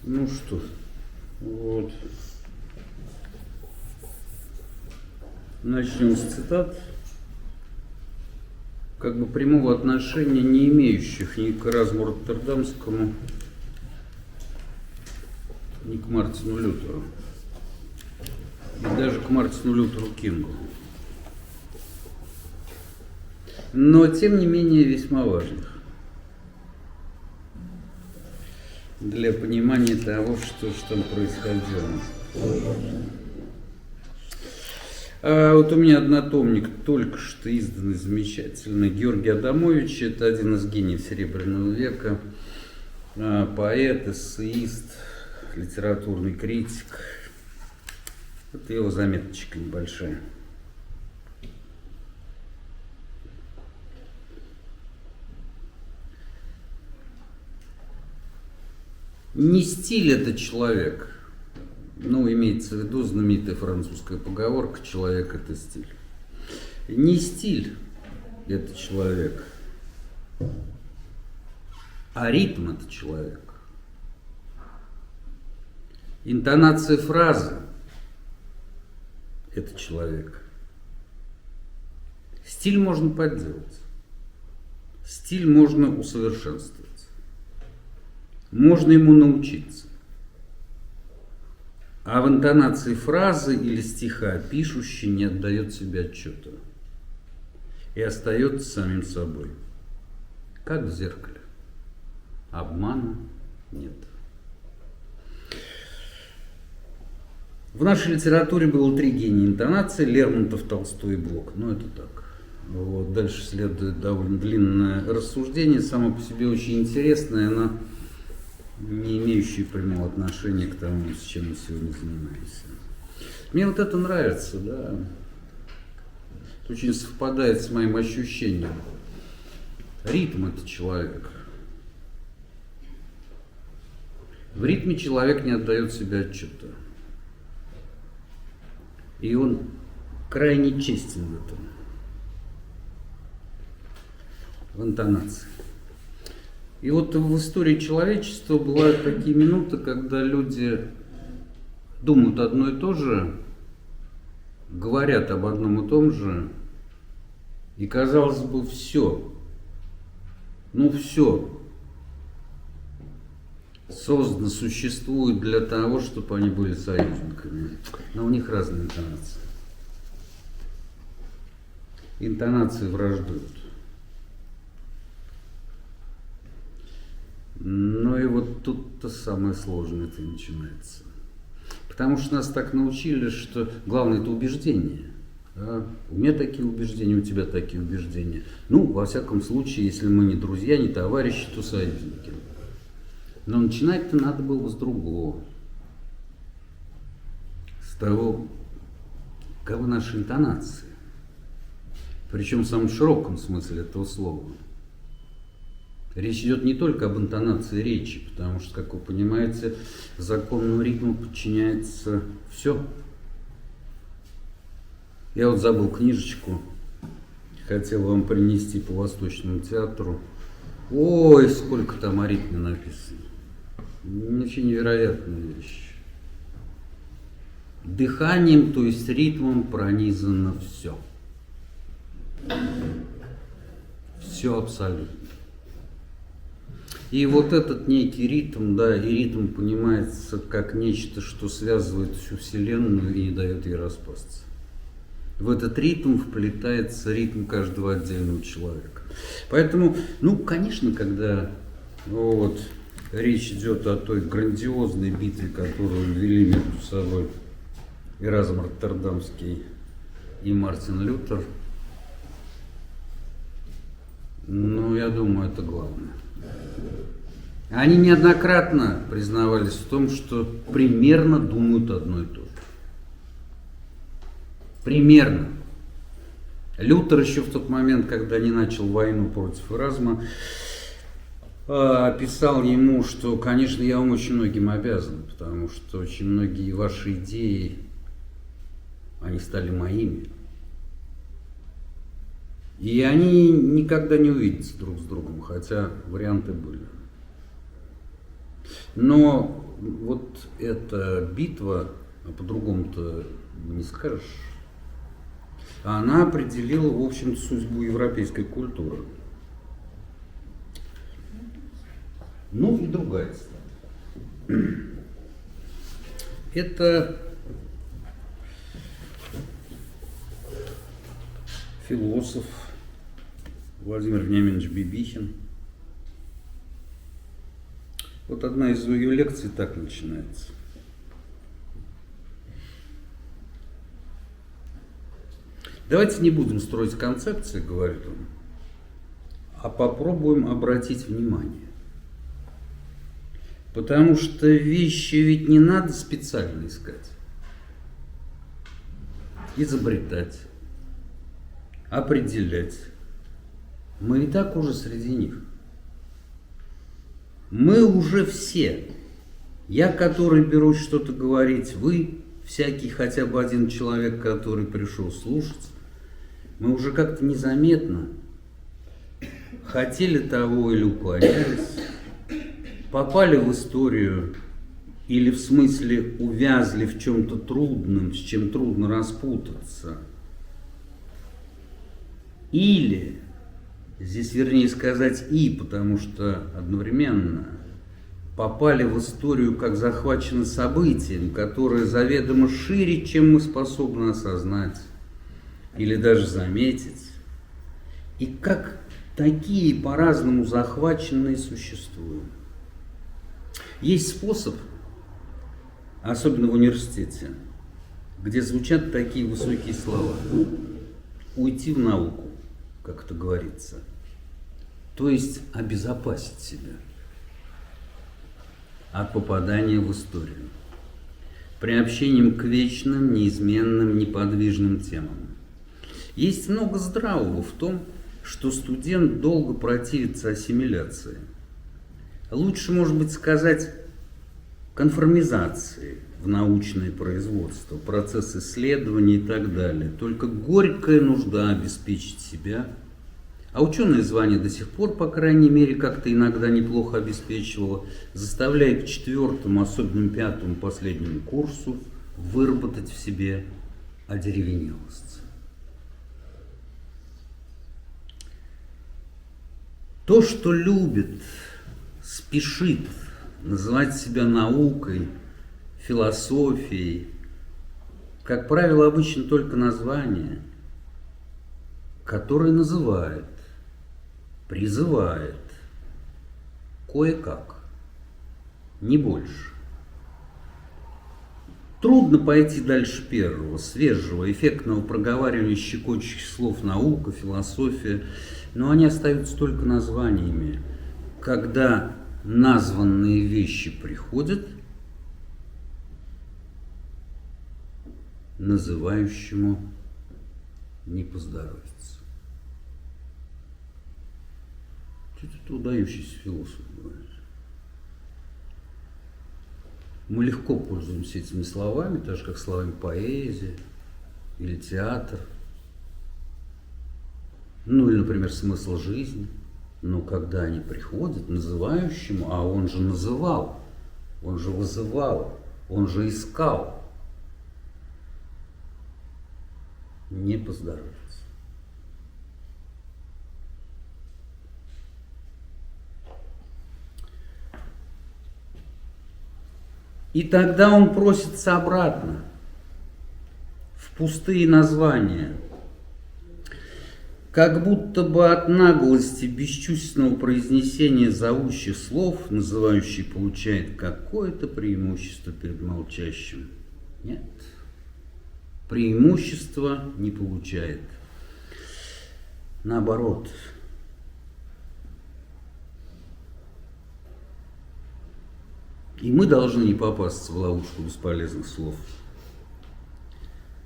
Ну что, вот. Начнем с цитат, как бы прямого отношения не имеющих ни к Эразму Роттердамскому, ни к Мартину Лютеру, и даже к Мартину Лютеру Кингу. Но, тем не менее, весьма важных для понимания того, что же там происходило. А вот у меня однотомник, только что изданный, замечательный, Георгий Адамович. Это один из гениев Серебряного века, поэт, эссеист, литературный критик. Это его заметочка небольшая. Не стиль это человек. Ну, имеется в виду знаменитая французская поговорка «человек – это стиль». Не стиль – это человек, а ритм – это человек. Интонация фразы – это человек. Стиль можно подделать, стиль можно усовершенствовать, можно ему научиться. А в интонации фразы или стиха пишущий не отдает себе отчета и остается самим собой, как в зеркале. Обмана нет. В нашей литературе было 3 гения интонации: Лермонтов, Толстой и Блок. Ну, это так. Вот. Дальше следует довольно длинное рассуждение, само по себе очень интересное, но не имеющие прямого отношения к тому, с чем мы сегодня занимаемся. Мне вот это нравится, да. Это очень совпадает с моим ощущением. Ритм – это человек. В ритме человек не отдает себе отчета. И он крайне честен в этом, в интонации. И вот в истории человечества бывают такие минуты, когда люди думают одно и то же, говорят об одном и том же, и, казалось бы, все, все создано, существует для того, чтобы они были союзниками. Но у них разные интонации. Интонации враждуют. Ну и вот тут-то самое сложное-то начинается. Потому что нас так научили, что главное – это убеждение. Да? У меня такие убеждения, у тебя такие убеждения. Ну, во всяком случае, если мы не друзья, не товарищи, то союзники. Но начинать-то надо было с другого. С того, каковы наши интонации. Причем в самом широком смысле этого слова. Речь идет не только об интонации речи, потому что, как вы понимаете, законному ритму подчиняется все. Я вот забыл книжечку, хотел вам принести по Восточному театру. Ой, сколько там о ритме написано. Очень невероятная вещь. Дыханием, то есть ритмом, пронизано все. Все абсолютно. И вот этот некий ритм, да, и ритм понимается как нечто, что связывает всю Вселенную и не дает ей распасться. В этот ритм вплетается ритм каждого отдельного человека. Поэтому, ну, конечно, когда вот речь идет о той грандиозной битве, которую вели между собой Эразм Роттердамский и Мартин Лютер, ну, я думаю, это главное. Они неоднократно признавались в том, что примерно думают одно и то же. Примерно. Лютер еще в тот момент, когда не начал войну против Эразма, писал ему, что, конечно, я вам очень многим обязан, потому что очень многие ваши идеи, они стали моими. И они никогда не увидятся друг с другом, хотя варианты были. Но вот эта битва, а по-другому-то не скажешь, она определила, в общем-то, судьбу европейской культуры. Ну и другая сторона. Это философ Владимир Вениаминович Бибихин. Вот одна из ее лекций так начинается. Давайте не будем строить концепции, говорит он, а попробуем обратить внимание. Потому что вещи ведь не надо специально искать, изобретать, определять. Мы и так уже среди них. Мы уже все. Я, который берусь что-то говорить, вы, всякий хотя бы один человек, который пришел слушать, мы уже как-то незаметно хотели того или уклонялись, попали в историю или в смысле увязли в чем-то трудном, с чем трудно распутаться. Или, здесь вернее сказать и, потому что одновременно попали в историю как захвачены событием, которое заведомо шире, чем мы способны осознать или даже заметить. И как такие по-разному захваченные существуют. Есть способ, особенно в университете, где звучат такие высокие слова, уйти в науку, как это говорится, то есть обезопасить себя от попадания в историю, приобщением к вечным, неизменным, неподвижным темам. Есть много здравого в том, что студент долго противится ассимиляции. Лучше, может быть, сказать, конформизации в научное производство, процесс исследований и так далее. Только горькая нужда обеспечить себя, а ученое звание до сих пор, по крайней мере, как-то иногда неплохо обеспечивало, заставляет к 4-му, особенно 5-му, последнему курсу выработать в себе одеревенелость. То, что любит, спешит называть себя наукой, философией, как правило, обычно только название, которое называет, призывает кое-как, не больше. Трудно пойти дальше первого, свежего, эффектного проговаривания щекочущих слов наука, философия, но они остаются только названиями. Когда названные вещи приходят, называющему не поздоровится. Это удающийся философ говорит. Мы легко пользуемся этими словами, так же как словами поэзия или театр. Ну или, например, смысл жизни. Но когда они приходят называющему, а он же называл, он же вызывал, он же искал, не поздоровится. И тогда он просится обратно, в пустые названия, как будто бы от наглости бесчувственного произнесения зовущих слов называющий получает какое-то преимущество перед молчащим. Нет, преимущества не получает. Наоборот. И мы должны не попасться в ловушку бесполезных слов.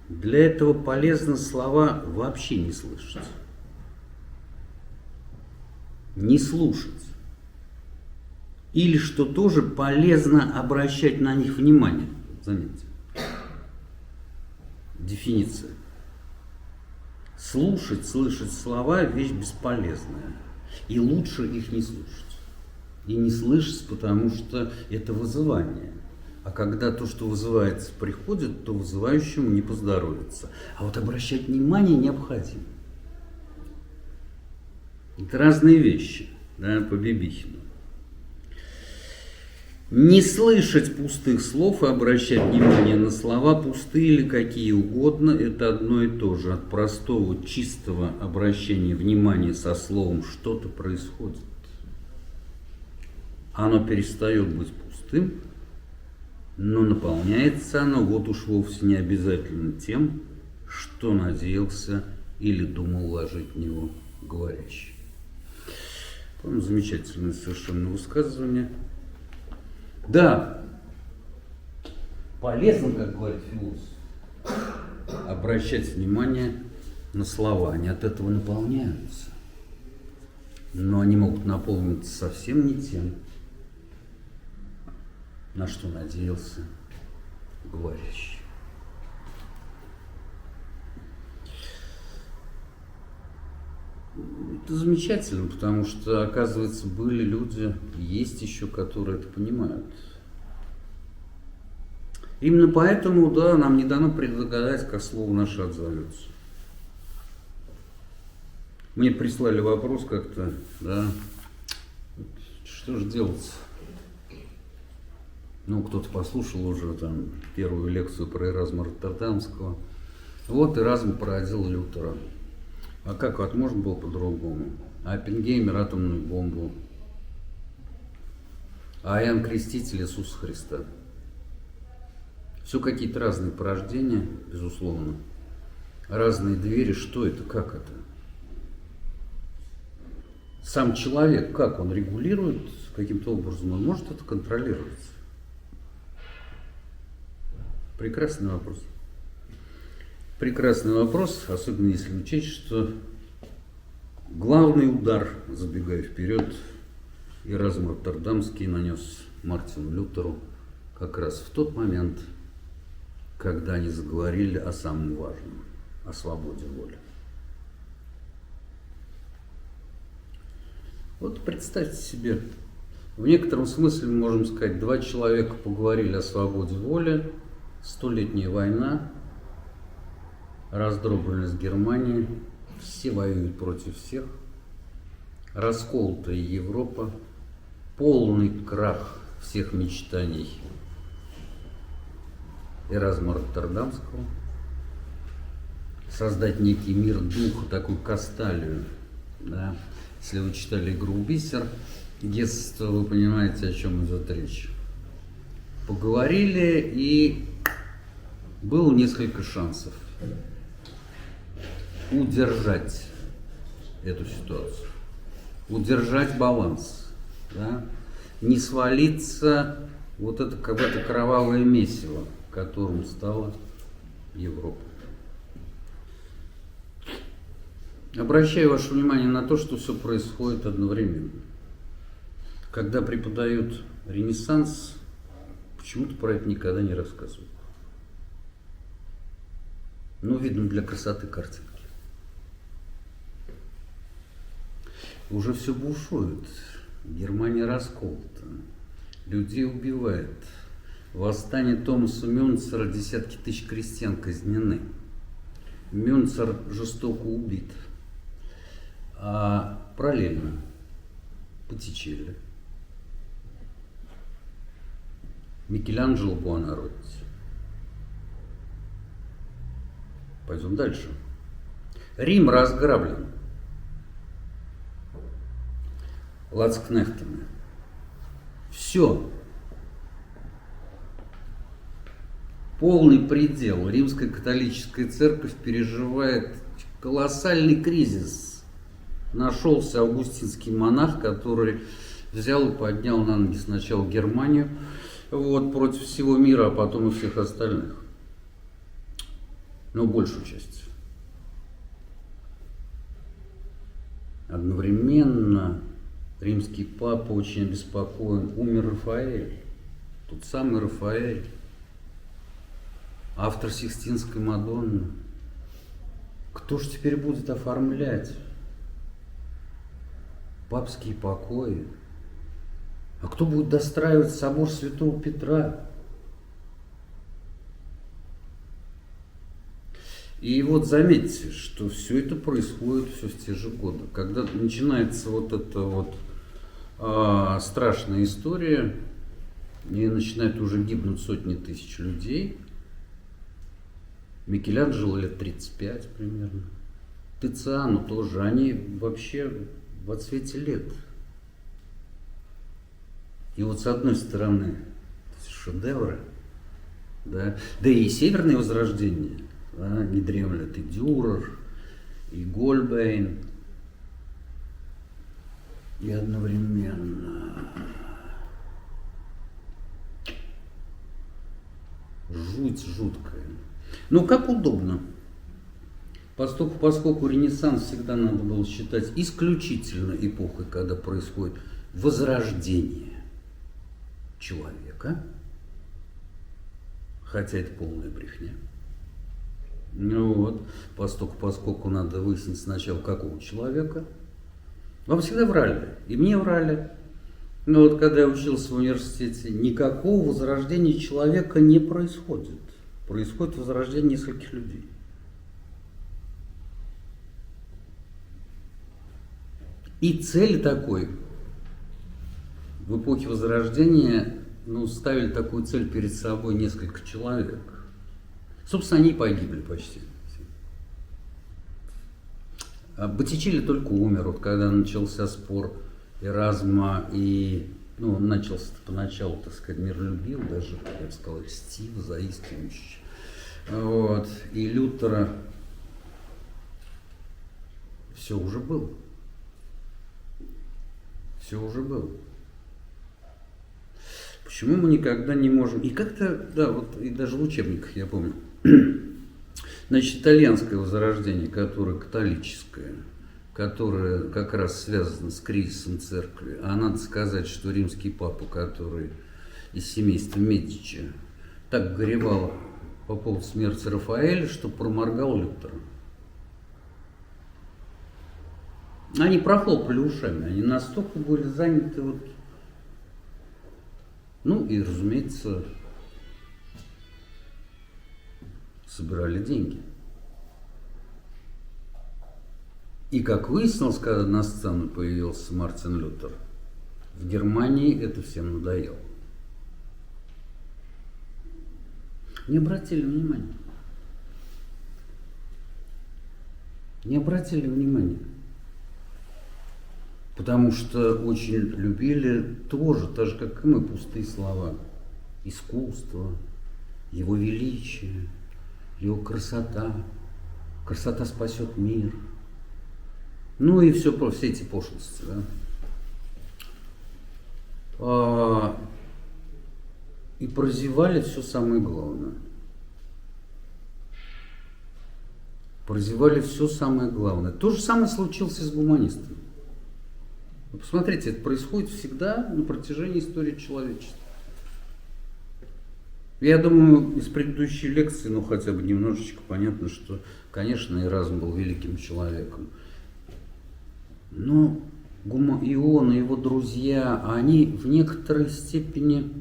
Для этого полезно слова вообще не слышать. Не слушать. Или, что тоже полезно, обращать на них внимание. Заметьте. Дефиниция. Слушать, слышать слова – вещь бесполезная. И лучше их не слушать. И не слышать, потому что это вызывание. А когда то, что вызывается, приходит, то вызывающему не поздоровится. А вот обращать внимание необходимо. Это разные вещи, да, по Бибихину. Не слышать пустых слов и обращать внимание на слова, пустые или какие угодно, это одно и то же. От простого, чистого обращения внимания со словом что-то происходит. Оно перестает быть пустым, но наполняется оно вот уж вовсе не обязательно тем, что надеялся или думал вложить в него говорящий. По-моему, замечательное совершенно высказывание. Да, полезно, как говорит философ, обращать внимание на слова. Они от этого наполняются. Но они могут наполниться совсем не тем, на что надеялся говорящий. Это замечательно, потому что, оказывается, были люди, есть еще, которые это понимают. Именно поэтому, да, нам не дано предугадать, как слово наше отзовется. Мне прислали вопрос как-то, да, что же делать? Ну, кто-то послушал уже там первую лекцию про Эразма Роттердамского. Вот Эразм породил Лютера. А как вот можно было по-другому? А Оппенгеймер атомную бомбу. А Иоанн Креститель Иисуса Христа. Все какие-то разные порождения, безусловно. Разные двери. Что это? Как это? Сам человек, как он регулирует, каким-то образом он может это контролировать? Прекрасный вопрос. Прекрасный вопрос, особенно если учесть, что главный удар, забегая вперед, Эразм Роттердамский нанес Мартину Лютеру как раз в тот момент, когда они заговорили о самом важном, о свободе воли. Вот представьте себе, в некотором смысле мы можем сказать, два человека поговорили о свободе воли, столетняя война, раздробленность Германии, все воюют против всех, расколотая Европа, полный крах всех мечтаний Эразма Роттердамского, создать некий мир духа, такую Касталию, да. Если вы читали «Игру в бисер», детство, вы понимаете, о чем идет речь. Поговорили, и было несколько шансов удержать эту ситуацию, удержать баланс, да? Не свалиться вот это какое-то кровавое месиво, которым стала Европа. Обращаю ваше внимание на то, что все происходит одновременно. Когда преподают Ренессанс, почему-то про это никогда не рассказывают. Ну, видно, для красоты картинки. Уже все бушует. Германия расколота. Людей убивает. Восстание Томаса Мюнцера, десятки тысяч крестьян казнены. Мюнцер жестоко убит. А параллельно Боттичелли, Микеланджело Буонаротти. Пойдем дальше. Рим разграблен лацкнехтами. Все. Полный предел. Римская католическая церковь переживает колоссальный кризис. Нашелся августинский монах, который взял и поднял на ноги сначала Германию, вот, против всего мира, а потом и всех остальных. Но большую часть. Одновременно римский папа очень обеспокоен. Умер Рафаэль, тот самый Рафаэль, автор Сикстинской Мадонны. Кто ж теперь будет оформлять папские покои? А кто будет достраивать собор Святого Петра? И вот заметьте, что все это происходит все в те же годы. Когда начинается вот эта вот страшная история, и начинают уже гибнуть сотни тысяч людей. Микеланджело лет 35 примерно. Тициану тоже. Они вообще в отсвете лет. И вот с одной стороны шедевры, да и Северное Возрождение, да, не дремлет и Дюрер, и Гольбейн, и одновременно жуть жуткая. Ну, как удобно. Поскольку Ренессанс всегда надо было считать исключительно эпохой, когда происходит возрождение человека, хотя это полная брехня. Ну вот, поскольку надо выяснить сначала, какого человека. Вам всегда врали, и мне врали. Но вот когда я учился в университете, никакого возрождения человека не происходит. Происходит возрождение нескольких людей. И цель такой, в эпохе Возрождения, ставили такую цель перед собой несколько человек. Собственно, они и погибли почти. Боттичелли только умер, вот когда начался спор Эразма и, он начался поначалу, так сказать, миролюбив, даже, я бы сказал, льстив, заискивающий. Вот. И Лютера все уже было. Все уже было. Почему мы никогда не можем... И как-то, да, вот и даже в учебниках, я помню, значит, итальянское возрождение, которое католическое, которое как раз связано с кризисом церкви. А надо сказать, что римский папа, который из семейства Медичи, так горевал по поводу смерти Рафаэля, что проморгал Лютера. Они прохлопали ушами, они настолько были заняты вот... и, разумеется, собирали деньги. И, как выяснилось, когда на сцену появился Мартин Лютер, в Германии это всем надоело. Не обратили внимания. Не обратили внимания. Потому что очень любили тоже, так же, как и мы, пустые слова. Искусство, его величие, его красота. Красота спасет мир. И все эти пошлости. Да? И прозевали все самое главное. Прозевали все самое главное. То же самое случилось и с гуманистами. Вы посмотрите, это происходит всегда на протяжении истории человечества. Я думаю, из предыдущей лекции, хотя бы немножечко понятно, что, конечно, Эразм был великим человеком. Но и он, и его друзья, они в некоторой степени,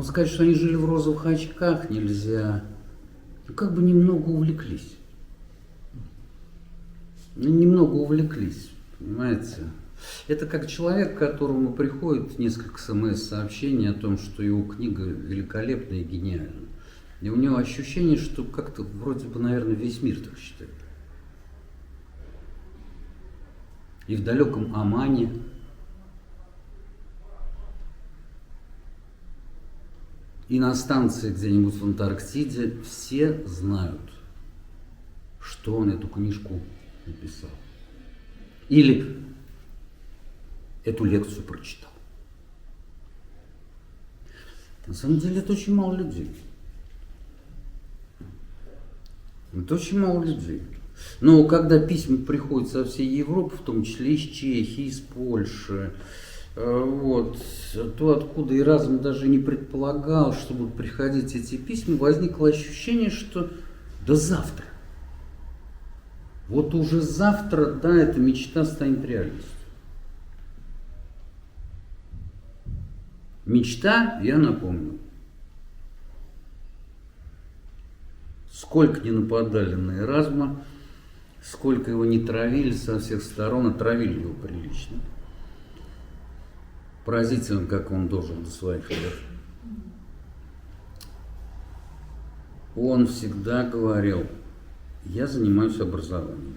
сказать, что они жили в розовых очках нельзя, как бы немного увлеклись. Немного увлеклись, понимаете? Это как человек, которому приходит несколько СМС-сообщений о том, что его книга великолепна и гениальна. И у него ощущение, что как-то вроде бы, наверное, весь мир так считает. И в далеком Омане, и на станции где-нибудь в Антарктиде все знают, что он эту книжку написал. Или эту лекцию прочитал. На самом деле это очень мало людей. Это очень мало людей. Но когда письма приходят со всей Европы, в том числе из Чехии, из Польши, то откуда Эразм даже не предполагал, что будут приходить эти письма, возникло ощущение, что до завтра. Вот уже завтра, да, эта мечта станет реальностью. Мечта, я напомню, Сколько не нападали на Эразма, сколько его не травили со всех сторон, а травили его прилично. Поразительно, как он дожил до своих лет. Он всегда говорил: я занимаюсь образованием.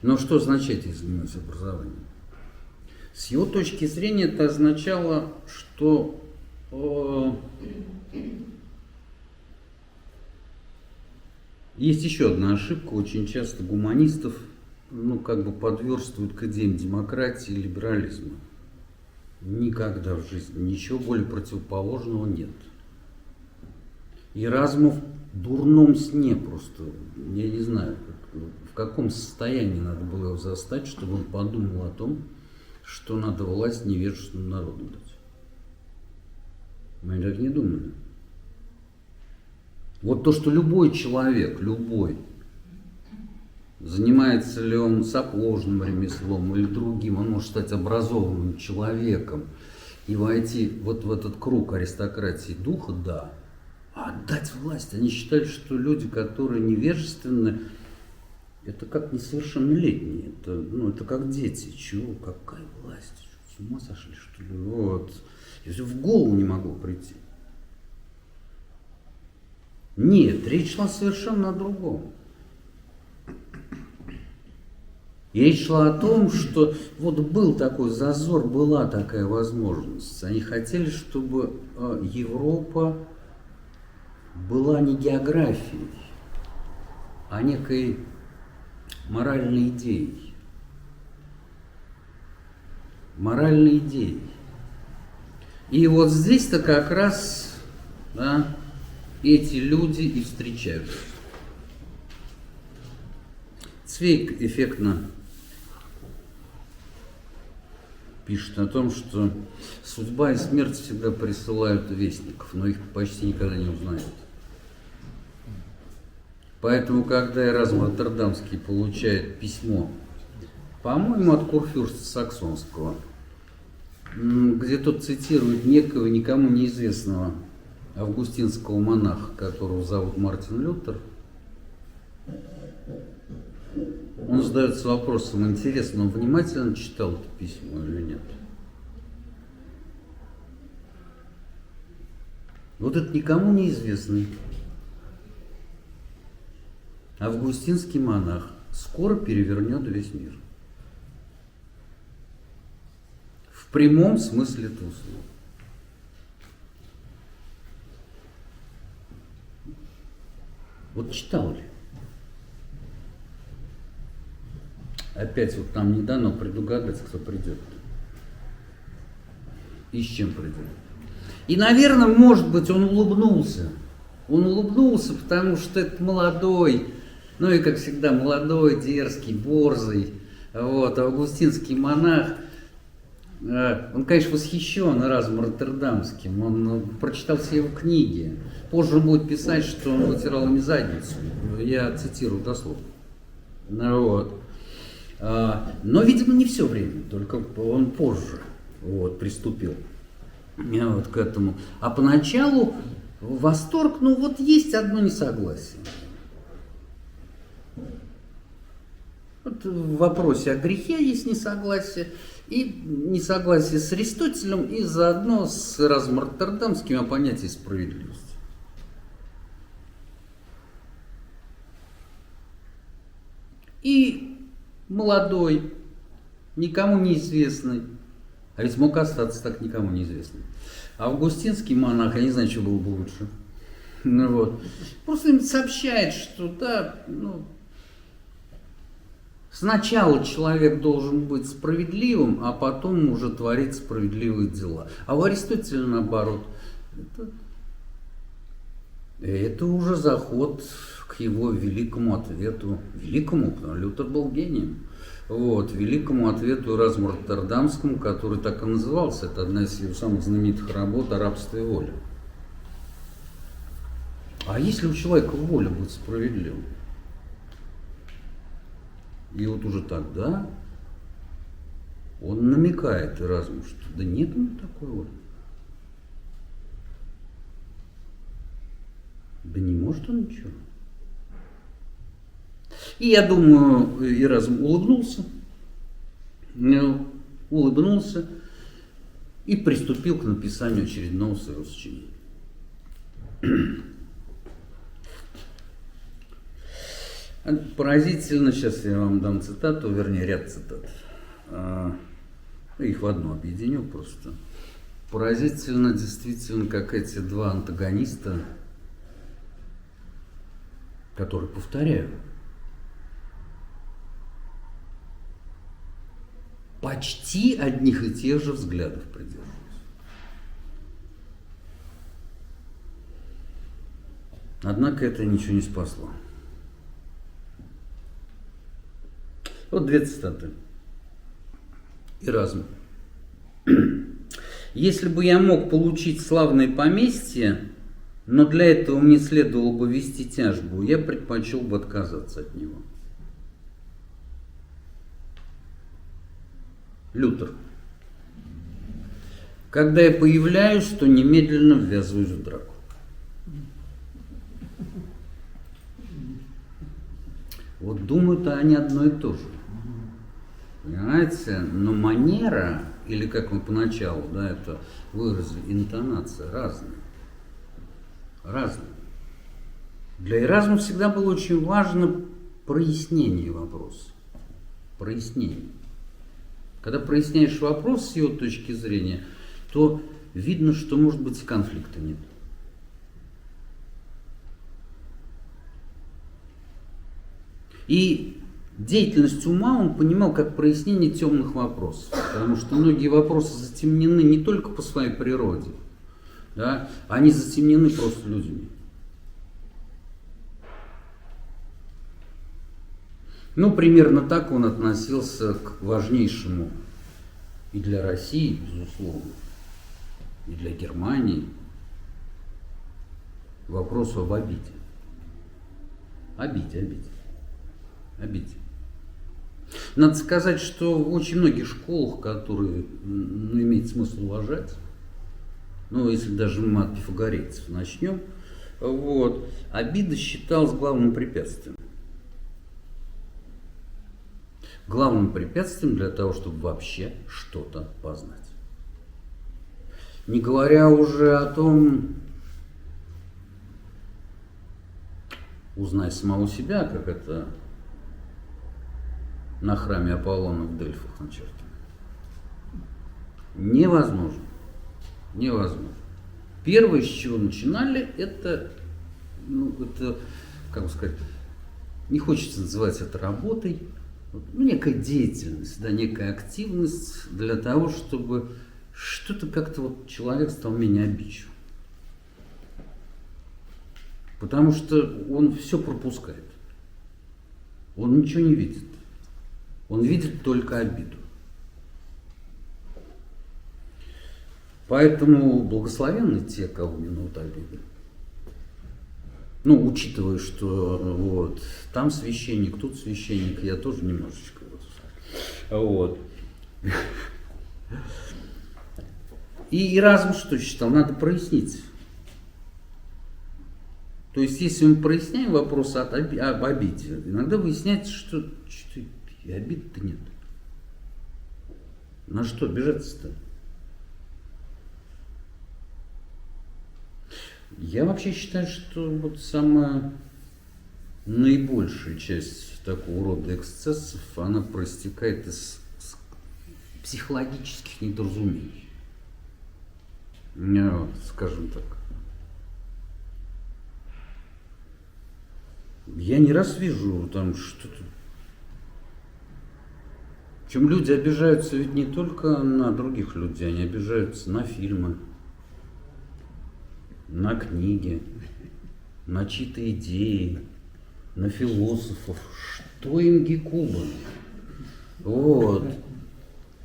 Но что означает «я занимаюсь образованием»? С его точки зрения это означало, что есть еще одна ошибка. Очень часто гуманистов подверстывают к идеям демократии и либерализма. Никогда в жизни ничего более противоположного нет. Эразмов в дурном сне просто, я не знаю, в каком состоянии надо было его застать, чтобы он подумал о том, что надо власть невежественному народу дать. Мы так не думали. Вот то, что любой человек, занимается ли он сапожным ремеслом или другим, он может стать образованным человеком и войти вот в этот круг аристократии духа, да. А отдать власть, они считали, что люди, которые невежественны, это как несовершеннолетние, это как дети. Чего, какая власть? С ума сошли, что ли? Вот. Я все в голову не могу прийти. Нет, речь шла совершенно о другом. Речь шла о том, что вот был такой зазор, была такая возможность. Они хотели, чтобы Европа была не географией, а некой моральной идеей. Моральной идеей. И вот здесь-то как раз, да, эти люди и встречаются. Цвейг эффектно пишет о том, что судьба и смерть всегда присылают вестников, но их почти никогда не узнают. Поэтому, когда Эразм Роттердамский получает письмо, по-моему, от Курфюрста Саксонского, где тот цитирует некого никому неизвестного августинского монаха, которого зовут Мартин Лютер, он задается вопросом: интересно, он внимательно читал это письмо или нет? Вот этот никому неизвестный августинский монах скоро перевернет весь мир. В прямом смысле этого слова. Вот читал ли? Опять вот там не дано предугадать, кто придет. И с чем придет. И, наверное, может быть, он улыбнулся. Он улыбнулся, потому что это молодой, ну и, как всегда, молодой, дерзкий, борзый, вот, августинский монах. Он, конечно, восхищен Эразмом Роттердамским, он прочитал все его книги. Позже он будет писать, что он вытирал ими задницу. Я цитирую дословно. Вот. Но, видимо, не все время, только он позже приступил к этому. А поначалу восторг, есть одно несогласие. Вот в вопросе о грехе есть несогласие, и несогласие с Аристотелем, и заодно с Эразмом Роттердамским о понятии справедливости. И молодой, никому неизвестный, а ведь мог остаться так никому неизвестным, августинский монах, я не знаю, что было бы лучше, просто им сообщает, что сначала человек должен быть справедливым, а потом уже творить справедливые дела. А у Аристотеля наоборот. Это уже заход к его великому ответу. Великому, потому что Лютер был гением. Великому ответу Эразму Роттердамскому, который так и назывался. Это одна из его самых знаменитых работ о рабстве и воле. А если у человека воля будет справедливой? И вот уже тогда он намекает Эразму, что да нет у него такой воли. Да не может он ничего. И я думаю, Эразм улыбнулся и приступил к написанию очередного своего сочинения. Поразительно, сейчас я вам дам цитату, вернее ряд цитат. Их в одну объединю просто. Поразительно действительно, как эти два антагониста, которые, повторяю, почти одних и тех же взглядов придерживаются. Однако это ничего не спасло. Вот две цитаты. Эразм. Если бы я мог получить славное поместье, но для этого мне следовало бы вести тяжбу, я предпочел бы отказаться от него. Лютер. Когда я появляюсь, то немедленно ввязываюсь в драку. Вот думают они одно и то же. Понимаете? Но манера, или как мы поначалу, да, это выразили, интонация разная. Разная. Для Эразма всегда было очень важно прояснение вопроса. Прояснение. Когда проясняешь вопрос с его точки зрения, то видно, что, может быть, и конфликта нет. И деятельность ума он понимал как прояснение темных вопросов, потому что многие вопросы затемнены не только по своей природе, да, они затемнены просто людьми. Ну, примерно так он относился к важнейшему и для России, безусловно, и для Германии вопросу об обиде. Обиде. Надо сказать, что в очень многих школах, которые имеет смысл уважать, ну, если даже мы от пифагорейцев начнем, вот, обида считалась главным препятствием. Главным препятствием для того, чтобы вообще что-то познать. Не говоря уже о том, узнай самого себя, как это на храме Аполлона в Дельфах начертано. Невозможно. Невозможно. Первое, с чего начинали, это, как бы сказать, не хочется называть это работой, некая деятельность, да, некая активность для того, чтобы что-то как-то вот человек стал менее обидчивым. Потому что он все пропускает. Он ничего не видит. Он видит только обиду. Поэтому благословенны те, кого минут обиды. Ну, учитывая, что вот, там священник, тут священник, я тоже немножечко. Вот. И Эразм что считал? Надо прояснить. То есть, если мы проясняем вопрос об обиде, иногда выясняется, что и обид-то нет. На что обижаться-то? Я вообще считаю, что вот самая наибольшая часть такого рода эксцессов, она проистекает из психологических недоразумений. Вот, скажем так. Я не раз вижу там что-то. Причем люди обижаются ведь не только на других людей, они обижаются на фильмы, на книги, на чьи-то идеи, на философов. Что им гекуба? Вот.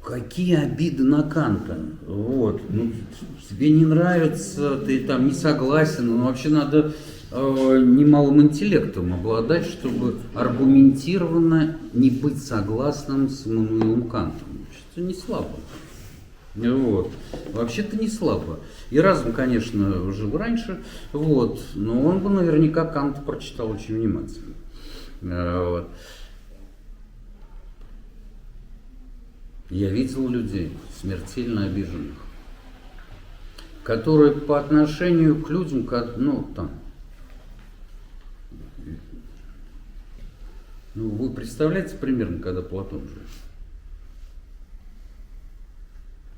Какие обиды на Канта? Вот. Ну, тебе не нравится, ты там не согласен, но вообще надо немалым интеллектом обладать, чтобы аргументированно не быть согласным с Иммануилом Кантом. Это не слабо. Вот. вообще-то не слабо. И разум, конечно, жил раньше, вот, но он бы наверняка Канта прочитал очень внимательно. Вот. Я видел людей, смертельно обиженных, которые по отношению к людям, вы представляете примерно, когда Платон жил?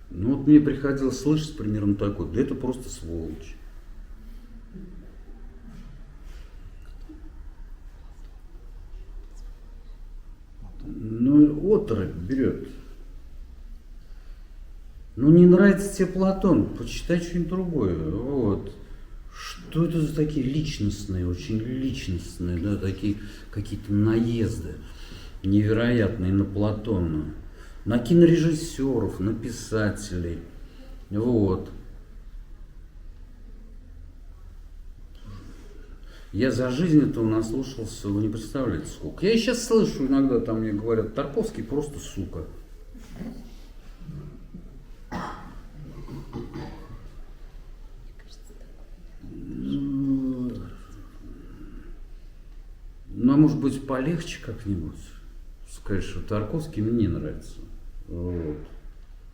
Вот мне приходилось слышать примерно такое: да это просто сволочь. Оторопь берет. Не нравится тебе Платон, почитай что-нибудь другое. Вот. Что это за такие личностные, очень личностные, да, такие какие-то наезды невероятные на Платона, на кинорежиссеров, на писателей. Вот. Я за жизнь этого наслушался, вы не представляете сколько. Я и сейчас слышу иногда, там мне говорят: Тарковский просто сука. Может быть, полегче как-нибудь сказать, что Тарковский мне не нравится. Вот.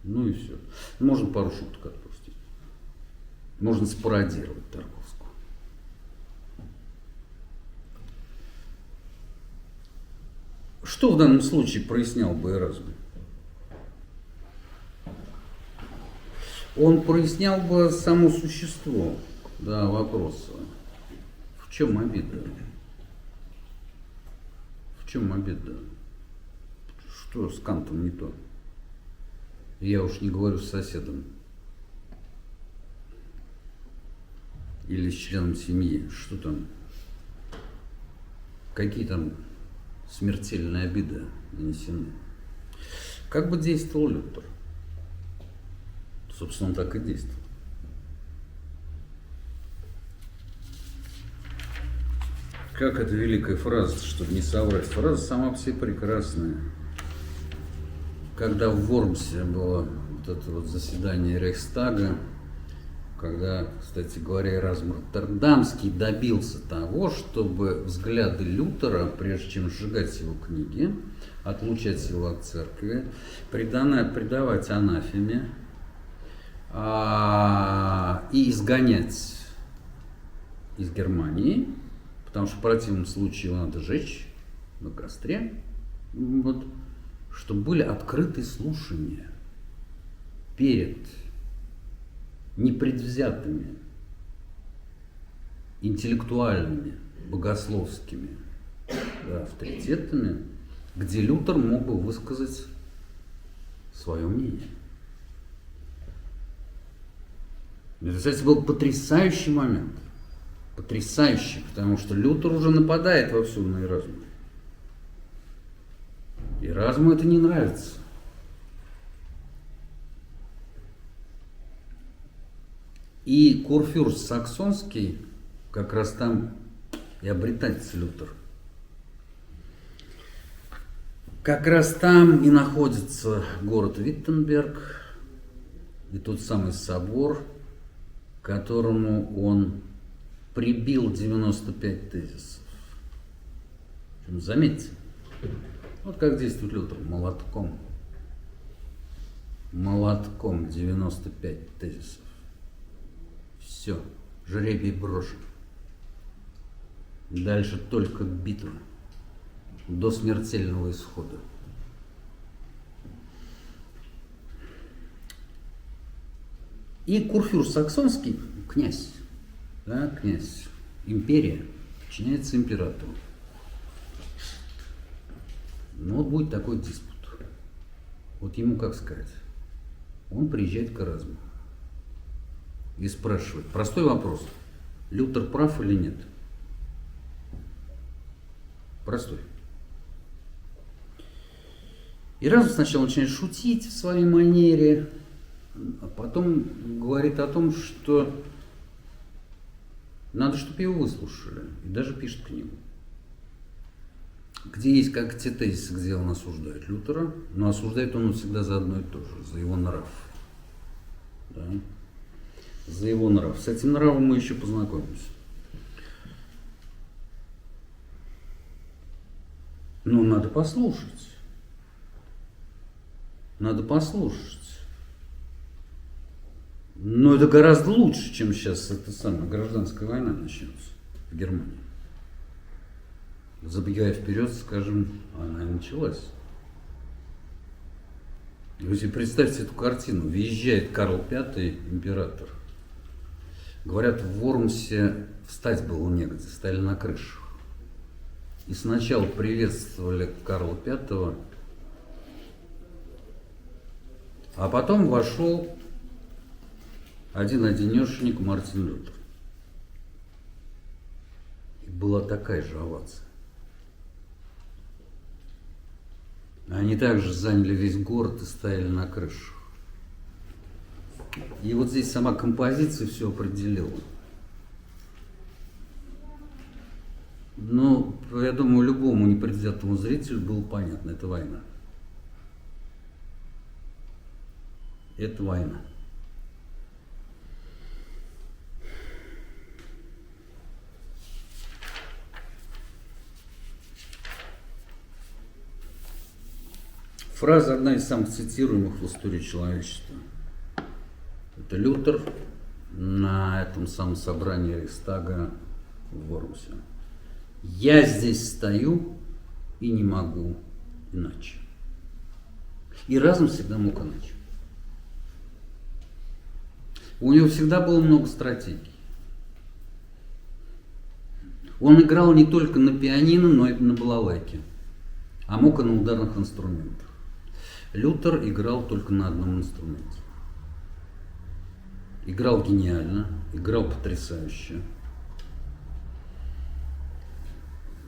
И все. Можно пару шуток отпустить. Можно спародировать Тарковского. Что в данном случае прояснял бы Эразм? Он прояснял бы само существо, вопроса. В чем обида? В чем обида? Что с Кантом не то? Я уж не говорю с соседом. Или с членом семьи. Что там? Какие там смертельные обиды нанесены? Как бы действовал Лютер? Собственно, он так и действовал. Как эта великая фраза, чтобы не соврать? Фраза сама по себе прекрасная. Когда в Вормсе было вот это заседание Рейхстага, когда, кстати говоря, Эразм Роттердамский добился того, чтобы взгляды Лютера, прежде чем сжигать его книги, отлучать его от церкви, предавать анафеме и изгонять из Германии, потому что в противном случае его надо сжечь на костре, чтобы были открытые слушания перед непредвзятыми, интеллектуальными, богословскими авторитетами, где Лютер мог бы высказать свое мнение. Это, кстати, был потрясающий момент. Потрясающий, потому что Лютер уже нападает вовсю на Эразма. Эразму это не нравится. И Курфюрст Саксонский как раз там и обретается Лютер. Как раз там и находится город Виттенберг и тот самый собор, которому он прибил 95 тезисов. Заметьте, вот как действует Лютер: молотком. Молотком 95 тезисов. Все, жребий брошен. Дальше только битва до смертельного исхода. И Курфюрст Саксонский, князь, князь, империя, подчиняется императору. Вот будет такой диспут. Вот ему как сказать? Он приезжает к Эразму и спрашивает. Простой вопрос. Лютер прав или нет? Простой. Эразм сначала начинает шутить в своей манере, а потом говорит о том, что надо, чтобы его выслушали. И даже пишет книгу, где есть как те тезисы, где он осуждает Лютера, но осуждает он всегда за одно и то же, за его нрав. Да? за его нрав. С этим нравом мы еще познакомимся. Ну, надо послушать. Надо послушать. Но это гораздо лучше, чем сейчас эта самая гражданская война начнется в Германии. Забегая вперед, скажем, она и началась. Вы себе представьте эту картину. Въезжает Карл V, император. Говорят, в Вормсе встать было негде, стояли на крышах. И сначала приветствовали Карла V, а потом вошел один-одинешенек Мартин Лютер. И была такая же овация. Они также заняли весь город и стояли на крышах. И вот здесь сама композиция все определила. Ну, я думаю, любому непредвзятому зрителю было понятно, это война. Это война. Фраза одна из самых цитируемых в истории человечества. Это Лютер на этом самом собрании Рейхстага в Вормсе. Я здесь стою и не могу иначе. И разум всегда мог иначе. У него всегда было много стратегий. Он играл не только на пианино, но и на балалайке, а мог и на ударных инструментах. Лютер играл только на одном инструменте. Играл гениально, играл потрясающе.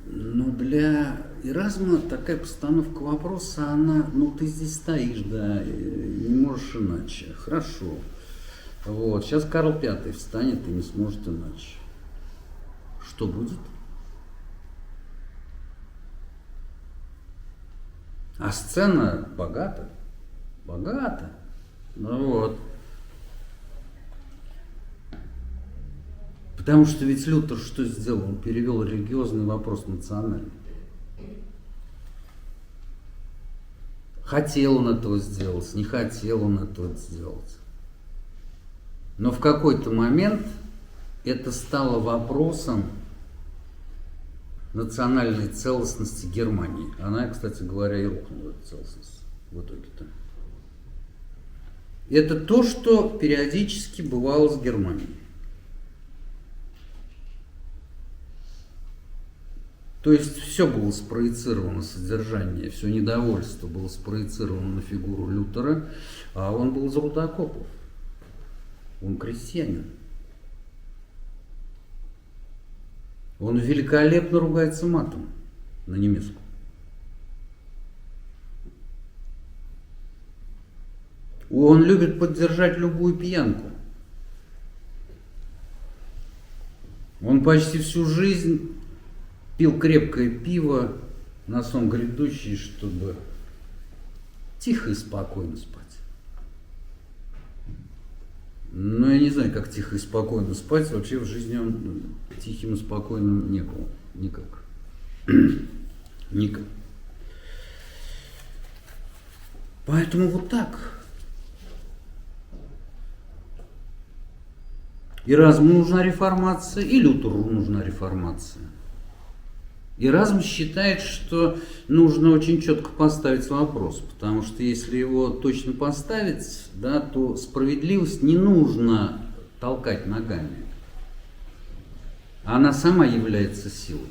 Но для Эразма такая постановка вопроса, она, ну ты здесь стоишь, да, не можешь иначе. Хорошо. Вот, сейчас Карл V встанет и не сможет иначе. Что будет? А сцена богата. Богата. Ну вот. Потому что ведь Лютер что сделал? Он перевел религиозный вопрос в национальный. Хотел он этого сделать, не хотел он этого сделать. Но в какой-то момент это стало вопросом национальной целостности Германии. Она, кстати говоря, и рухнула, эта целостность, в итоге-то. Это то, что периодически бывало с Германией. То есть все было спроецировано, содержание, все недовольство было спроецировано на фигуру Лютера, а он был из рудокопов. Он крестьянин. Он великолепно ругается матом на немецком. Он любит поддержать любую пьянку. Он почти всю жизнь пил крепкое пиво на сон грядущий, чтобы тихо и спокойно спать. Но я не знаю, как тихо и спокойно спать. Вообще в жизни он тихим и спокойным не был. Никак. Никак. Поэтому вот так. Эразму нужна реформация, и Лютеру нужна реформация. Эразм считает, что нужно очень четко поставить вопрос, потому что если его точно поставить, да, то справедливость не нужно толкать ногами. Она сама является силой.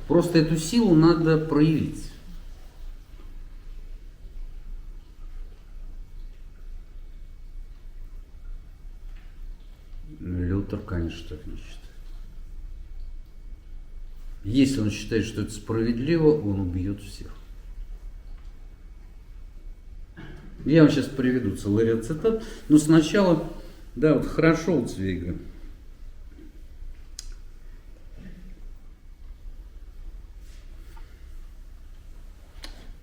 Просто эту силу надо проявить. Лютер, конечно, так не считает. Если он считает, что это справедливо, он убьет всех. Я вам сейчас приведу целый ряд цитат, но сначала, да, вот хорошо у Цвейга.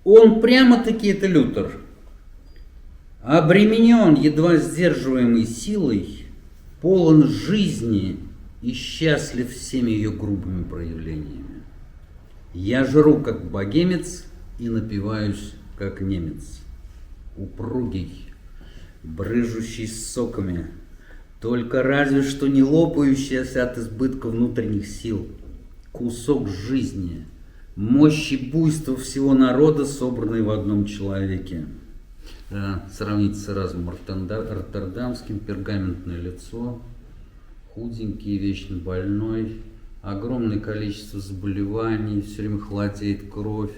Он прямо-таки, это Лютер, обременен едва сдерживаемой силой, полон жизни и счастлив всеми ее грубыми проявлениями. Я жру, как богемец, и напиваюсь, как немец. Упругий, брыжущий соками, только разве что не лопающийся от избытка внутренних сил. Кусок жизни, мощь и буйство всего народа, собранные в одном человеке. Да, сравните с Эразмом Роттердамским: пергаментное лицо, худенький, вечно больной, огромное количество заболеваний, все время холодеет кровь,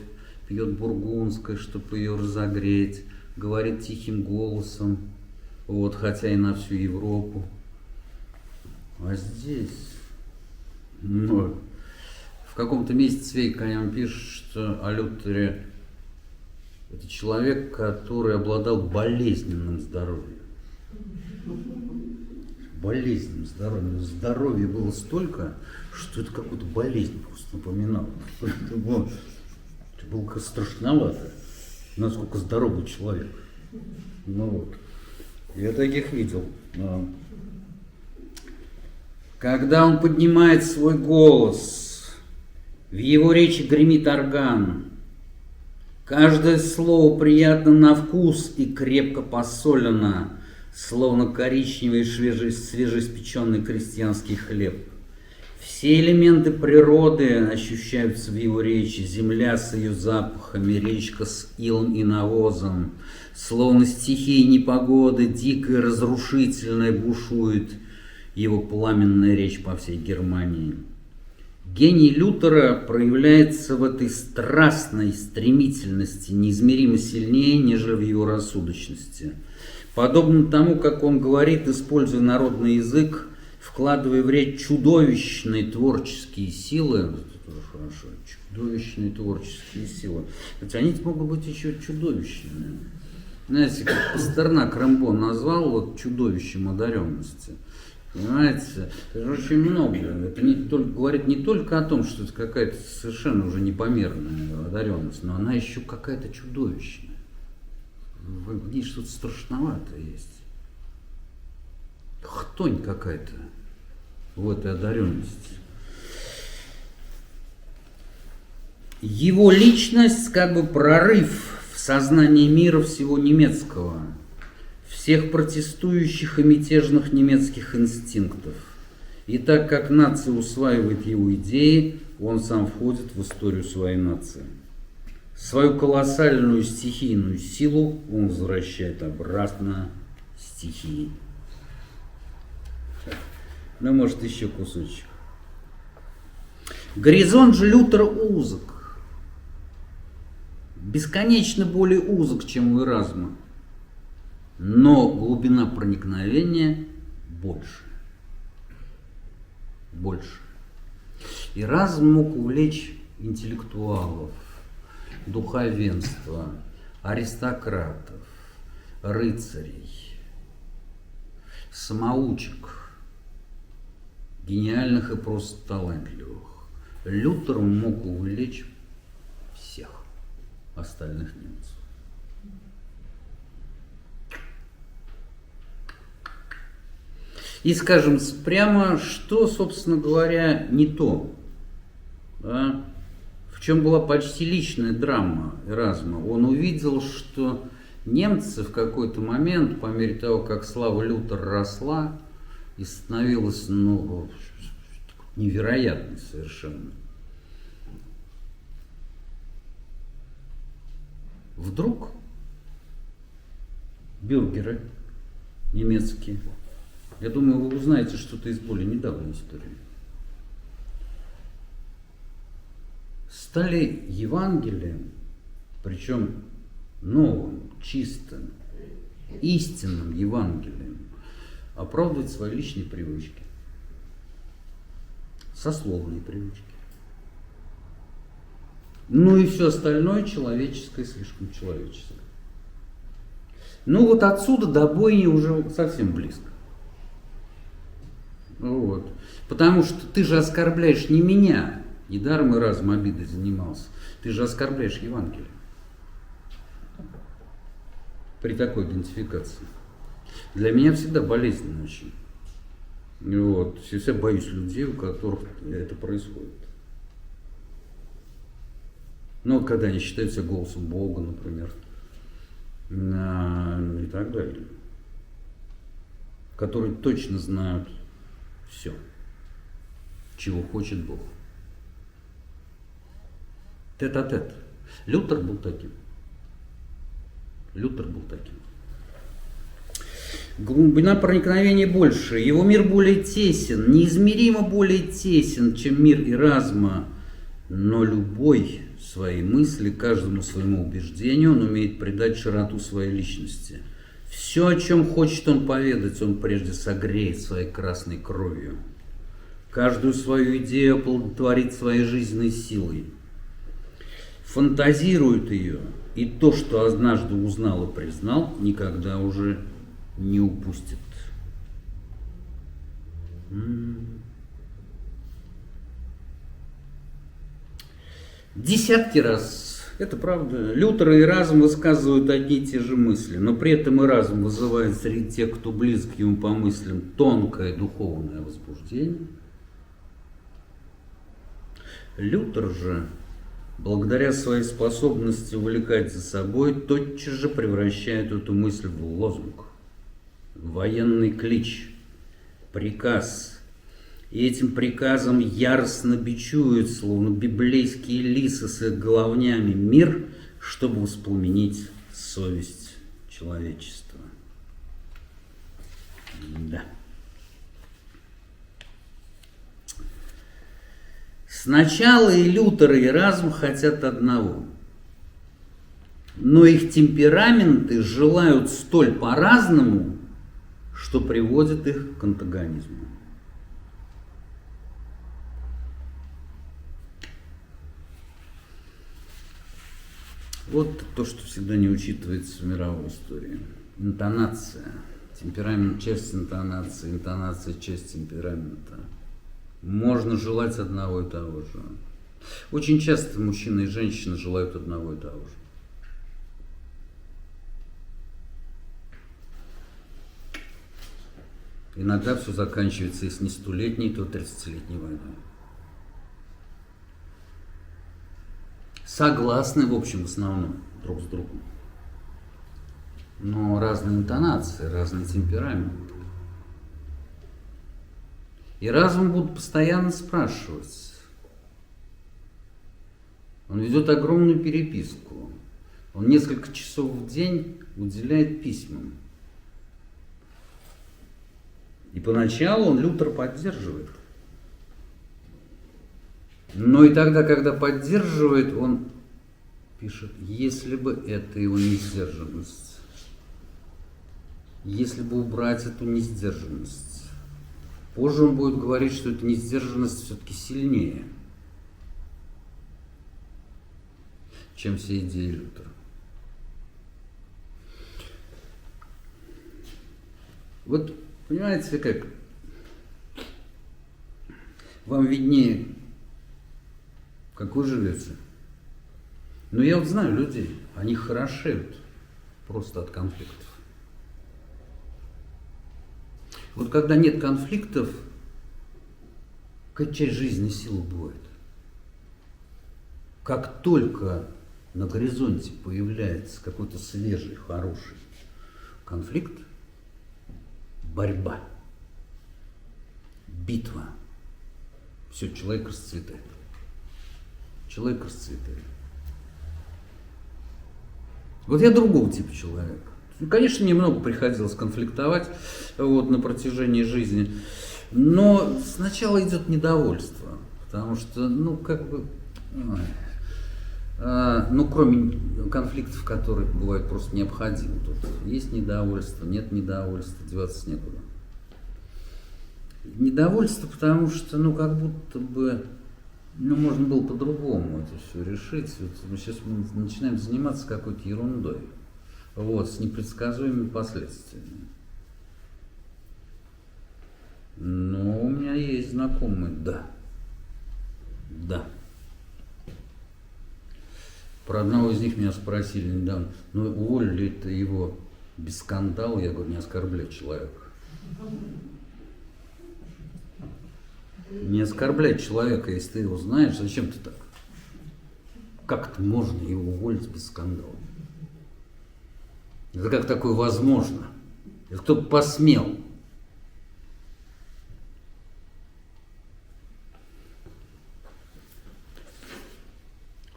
пьет бургундское, чтобы ее разогреть, говорит тихим голосом, вот, хотя и на всю Европу. А здесь, ну, в каком-то месте Цвейг о нем пишет, что о Лютере: это человек, который обладал болезненным здоровьем. Болезненным здоровьем. Здоровья было столько, что это какую-то болезнь просто напоминало. Это было как страшновато, насколько здоровый человек. Ну вот. Я таких видел. Когда он поднимает свой голос, в его речи гремит орган. Каждое слово приятно на вкус и крепко посолено, словно коричневый свежеиспеченный крестьянский хлеб. Все элементы природы ощущаются в его речи: земля с ее запахами, речка с илом и навозом, словно стихия непогоды, дикая, разрушительная, бушует его пламенная речь по всей Германии. Гений Лютера проявляется в этой страстной стремительности неизмеримо сильнее, нежели в его рассудочности. Подобно тому, как он говорит, используя народный язык, вкладывая в речь чудовищные творческие силы, это тоже хорошо, чудовищные творческие силы, хотя они могут быть еще чудовищными. Знаете, как Пастернак Рэмбо назвал вот чудовищем одаренности. Понимаете, это же очень много. Это говорит не только о том, что это какая-то совершенно уже непомерная одаренность, но она еще какая-то чудовищная. В ней что-то страшноватое есть. Хтонь какая-то в этой одаренности. Его личность как бы прорыв в сознании мира всего немецкого, всех протестующих и мятежных немецких инстинктов. И так как нация усваивает его идеи, он сам входит в историю своей нации. Свою колоссальную стихийную силу он возвращает обратно стихии. Ну, может, еще кусочек. Горизонт же Лютера узок. Бесконечно более узок, чем у Эразма. Но глубина проникновения больше. Больше. Эразм мог увлечь интеллектуалов, духовенства, аристократов, рыцарей, самоучек, гениальных и просто талантливых. Лютер мог увлечь всех остальных немцев. И скажем прямо, что, собственно говоря, не то, да? В чем была почти личная драма Эразма. Он увидел, что немцы в какой-то момент, по мере того, как слава Лютера росла и становилась, ну, невероятной совершенно, вдруг бюргеры немецкие, я думаю, вы узнаете что-то из более недавней истории, стали Евангелием, причем новым, чистым, истинным Евангелием, оправдывать свои личные привычки, сословные привычки. Ну и все остальное человеческое, слишком человеческое. Ну вот отсюда до бойни уже совсем близко. Вот. Потому что ты же оскорбляешь не меня, недаром Эразм обидой занимался, ты же оскорбляешь Евангелие. при такой идентификации. Для меня всегда болезненно очень. Вот. Я всегда боюсь людей, у которых это происходит. Ну вот когда они считают себя голосом Бога, например, и так далее. Которые точно знают все, чего хочет Бог. Тет-а-тет. Лютер был таким. Лютер был таким. Глубина проникновения больше. Его мир более тесен, неизмеримо более тесен, чем мир Эразма. Но любой своей мысли, каждому своему убеждению он умеет придать широту своей личности. Все, о чем хочет он поведать, он прежде согреет своей красной кровью. Каждую свою идею оплодотворит своей жизненной силой. Фантазирует ее, и то, что однажды узнал и признал, никогда уже не упустит. Десятки раз, это правда, Лютер и Эразм высказывают одни и те же мысли, но при этом Эразм вызывает среди тех, кто близок ему по мыслям, тонкое духовное возбуждение. Лютер же, благодаря своей способности увлекать за собой, тотчас же превращает эту мысль в лозунг, в военный клич, приказ. И этим приказом яростно бичуют, словно библейские лисы с их головнями, мир, чтобы воспламенить совесть человечества. Да. Сначала и Лютер, и Эразм хотят одного. Но их темпераменты желают столь по-разному, что приводит их к антагонизму. Вот то, что всегда не учитывается в мировой истории. Интонация. Темперамент – часть интонации, интонация – часть темперамента. Можно желать одного и того же. Очень часто мужчина и женщина желают одного и того же. Иногда все заканчивается, если не 100-летней, то 30-летней войной. Согласны, в общем, в основном, друг с другом. Но разные интонации, разный темперамент. И разум будут постоянно спрашивать. Он ведет огромную переписку. Он несколько часов в день уделяет письмам. И поначалу он Лютер поддерживает. Но и тогда, когда поддерживает, он пишет, если бы это его несдержанность, если бы убрать эту несдержанность. Позже он будет говорить, что эта несдержанность все-таки сильнее, чем все идеи Лютера. Вот, понимаете, как? Вам виднее, как вы живете. Но я вот знаю людей, они хорошеют просто от конфликтов. Вот когда нет конфликтов, какая часть жизни силы бывает. Как только на горизонте появляется какой-то свежий, хороший конфликт, борьба, битва, все, человек расцветает. Человек расцветает. Вот я другого типа человека. Конечно, мне много приходилось конфликтовать вот, на протяжении жизни, но сначала идет недовольство, потому что, кроме конфликтов, которые бывают просто необходимы, тут есть недовольство, нет недовольства, деваться некуда. Недовольство, потому что, как будто бы, можно было по-другому это все решить. Вот сейчас мы начинаем заниматься какой-то ерундой. Вот, с непредсказуемыми последствиями. Но у меня есть знакомые, да. Про одного из них меня спросили недавно, уволили это его без скандала, я говорю, не оскорбляй человека. Не оскорбляй человека, если ты его знаешь, зачем ты так? Как это можно его уволить без скандала? Это как такое возможно? Это кто бы посмел?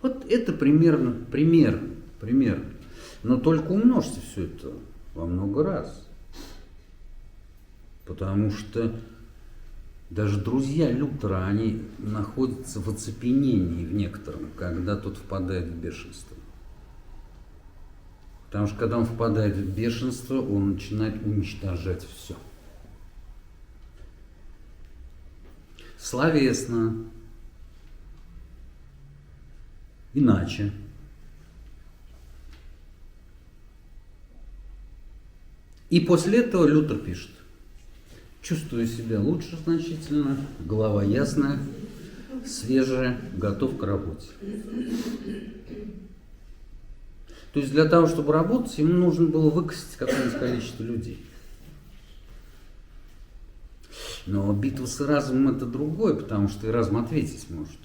Вот это примерно. Но только умножьте все это во много раз. Потому что даже друзья Лютера, они находятся в оцепенении в некотором, когда тот впадает в бешенство. Потому что когда он впадает в бешенство, он начинает уничтожать все. Словесно, иначе. И после этого Лютер пишет: чувствую себя лучше значительно, голова ясная, свежая, готов к работе. То есть для того, чтобы работать, ему нужно было выкосить какое-нибудь количество людей. Но битва с Эразмом — это другое, потому что Эразм ответить может.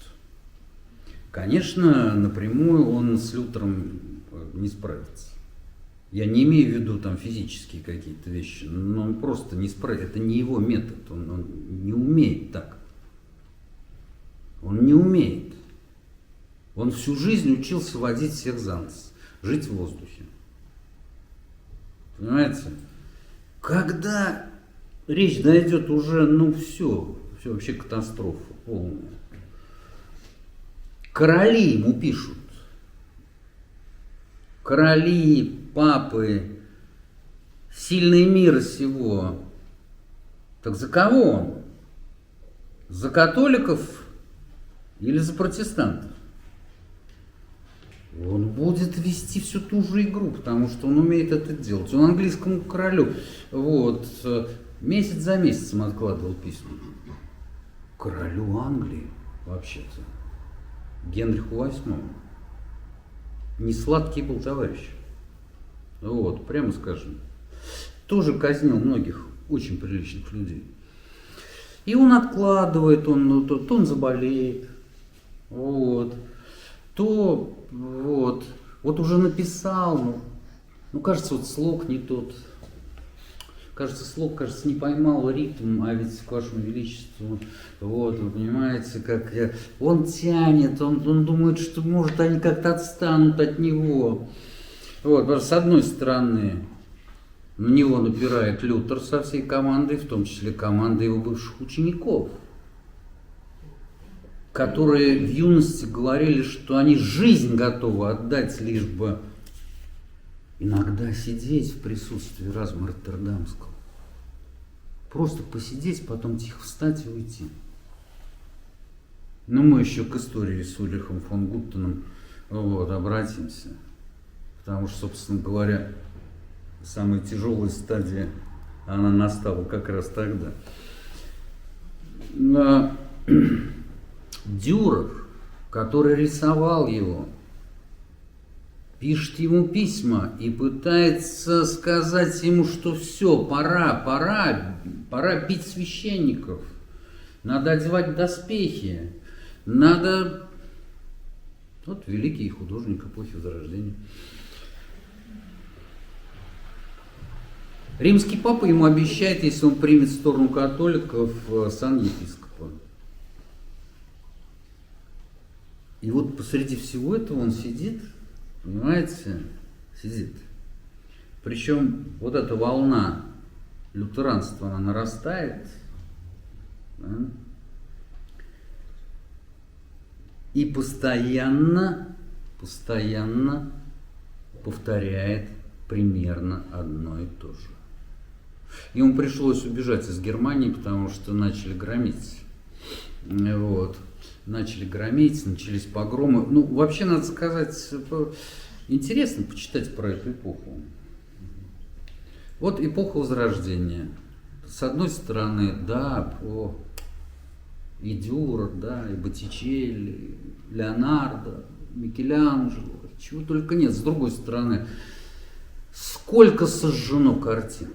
Конечно, напрямую он с Лютером не справится. Я не имею в виду там физические какие-то вещи, но он просто не справится. Это не его метод, он не умеет так. Он не умеет. Он всю жизнь учился водить всех за нос, жить в воздухе. Понимаете? Когда речь дойдет уже, все вообще катастрофа полная. Короли ему пишут. Короли, папы, сильные мира сего. Так за кого он? За католиков или за протестантов? Он будет вести всю ту же игру, потому что он умеет это делать. Он английскому королю месяц за месяцем откладывал письма. Королю Англии, вообще-то, Генриху VIII. Не сладкий был товарищ. Прямо скажем. Тоже казнил многих очень приличных людей. И он откладывает, то он заболеет, то уже написал, кажется, слог не тот. Слог, не поймал ритм, а ведь к вашему величеству, вы понимаете, как он тянет, он думает, что может они как-то отстанут от него. Потому что с одной стороны на него напирает Лютер со всей командой, в том числе командой его бывших учеников, которые в юности говорили, что они жизнь готовы отдать, лишь бы иногда сидеть в присутствии Эразма Роттердамского. Просто посидеть, потом тихо встать и уйти. Мы еще к истории с Ульрихом фон Гуттеном обратимся. Потому что, собственно говоря, самая тяжелая стадия, она настала как раз тогда. Дюрер, который рисовал его, пишет ему письма и пытается сказать ему, что все, пора бить священников, надо одевать доспехи, надо... великий художник эпохи Возрождения. Римский папа ему обещает, если он примет сторону католиков, сан епископа. И посреди всего этого он сидит, понимаете, сидит. Причем эта волна лютеранства, она нарастает, да? И постоянно повторяет примерно одно и то же. Ему пришлось убежать из Германии, потому что начали громить. Начали громить, начались погромы. Вообще, надо сказать, интересно почитать про эту эпоху. Эпоха Возрождения. С одной стороны, и Дюрер, и Боттичелли, и Леонардо, Микеланджело, чего только нет. С другой стороны, Сколько сожжено картин.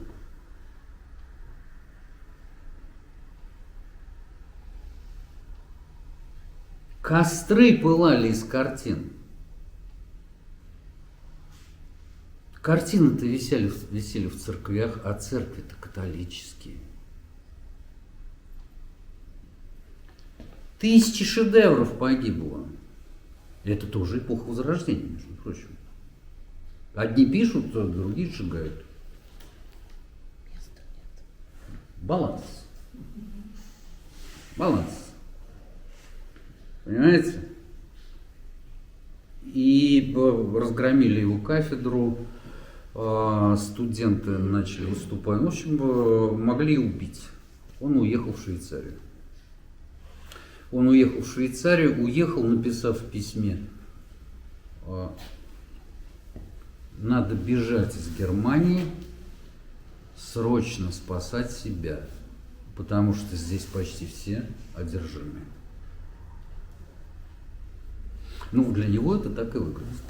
Костры пылали из картин. Картины-то висели в церквях, а церкви-то католические. Тысячи шедевров погибло. Это тоже эпоха Возрождения, между прочим. Одни пишут, а другие сжигают. Баланс. Баланс. Понимаете? И разгромили его кафедру, студенты начали выступать. В общем, могли убить. Он уехал в Швейцарию. Уехал, написав в письме: надо бежать из Германии, срочно спасать себя, потому что здесь почти все одержимые. Ну, для него это так и выглядит.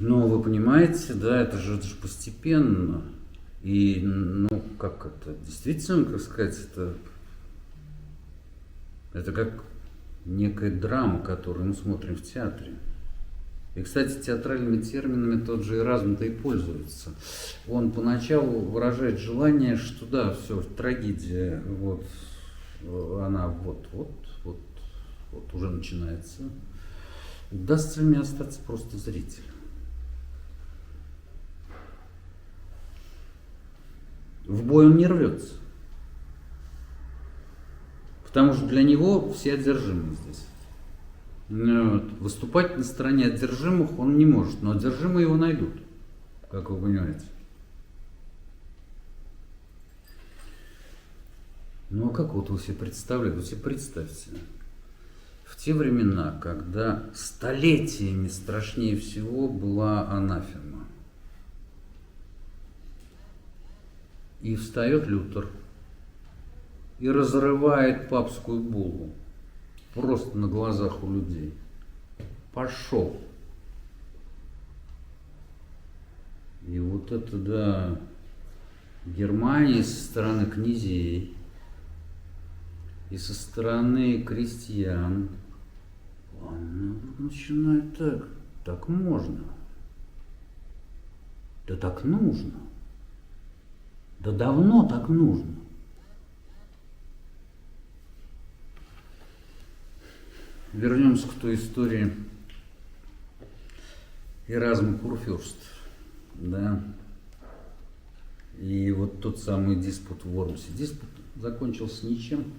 Но вы понимаете, да, это же постепенно. И, ну, как это, действительно, как сказать, это как некая драма, которую мы смотрим в театре. И, кстати, театральными терминами тот же Эразм-то и пользуется. Он поначалу выражает желание, что да, все, трагедия, вот, она вот уже начинается. Удастся ли мне остаться просто зрителем? В бой он не рвется. Потому что для него все одержимы здесь. Вот. Выступать на стороне одержимых он не может, но одержимые его найдут, как вы понимаете. Ну а как вот вы себе представляете? Вы себе представьте, в те времена, когда столетиями страшнее всего была анафема, и встает Лютер и разрывает папскую буллу просто на глазах у людей. Пошел. И вот это, да, Германия со стороны князей и со стороны крестьян, она начинает так можно, да так нужно, да давно так нужно. Вернемся к той истории Эразма Курфюрст, да, и вот тот самый диспут в Вормсе. Диспут закончился ничем.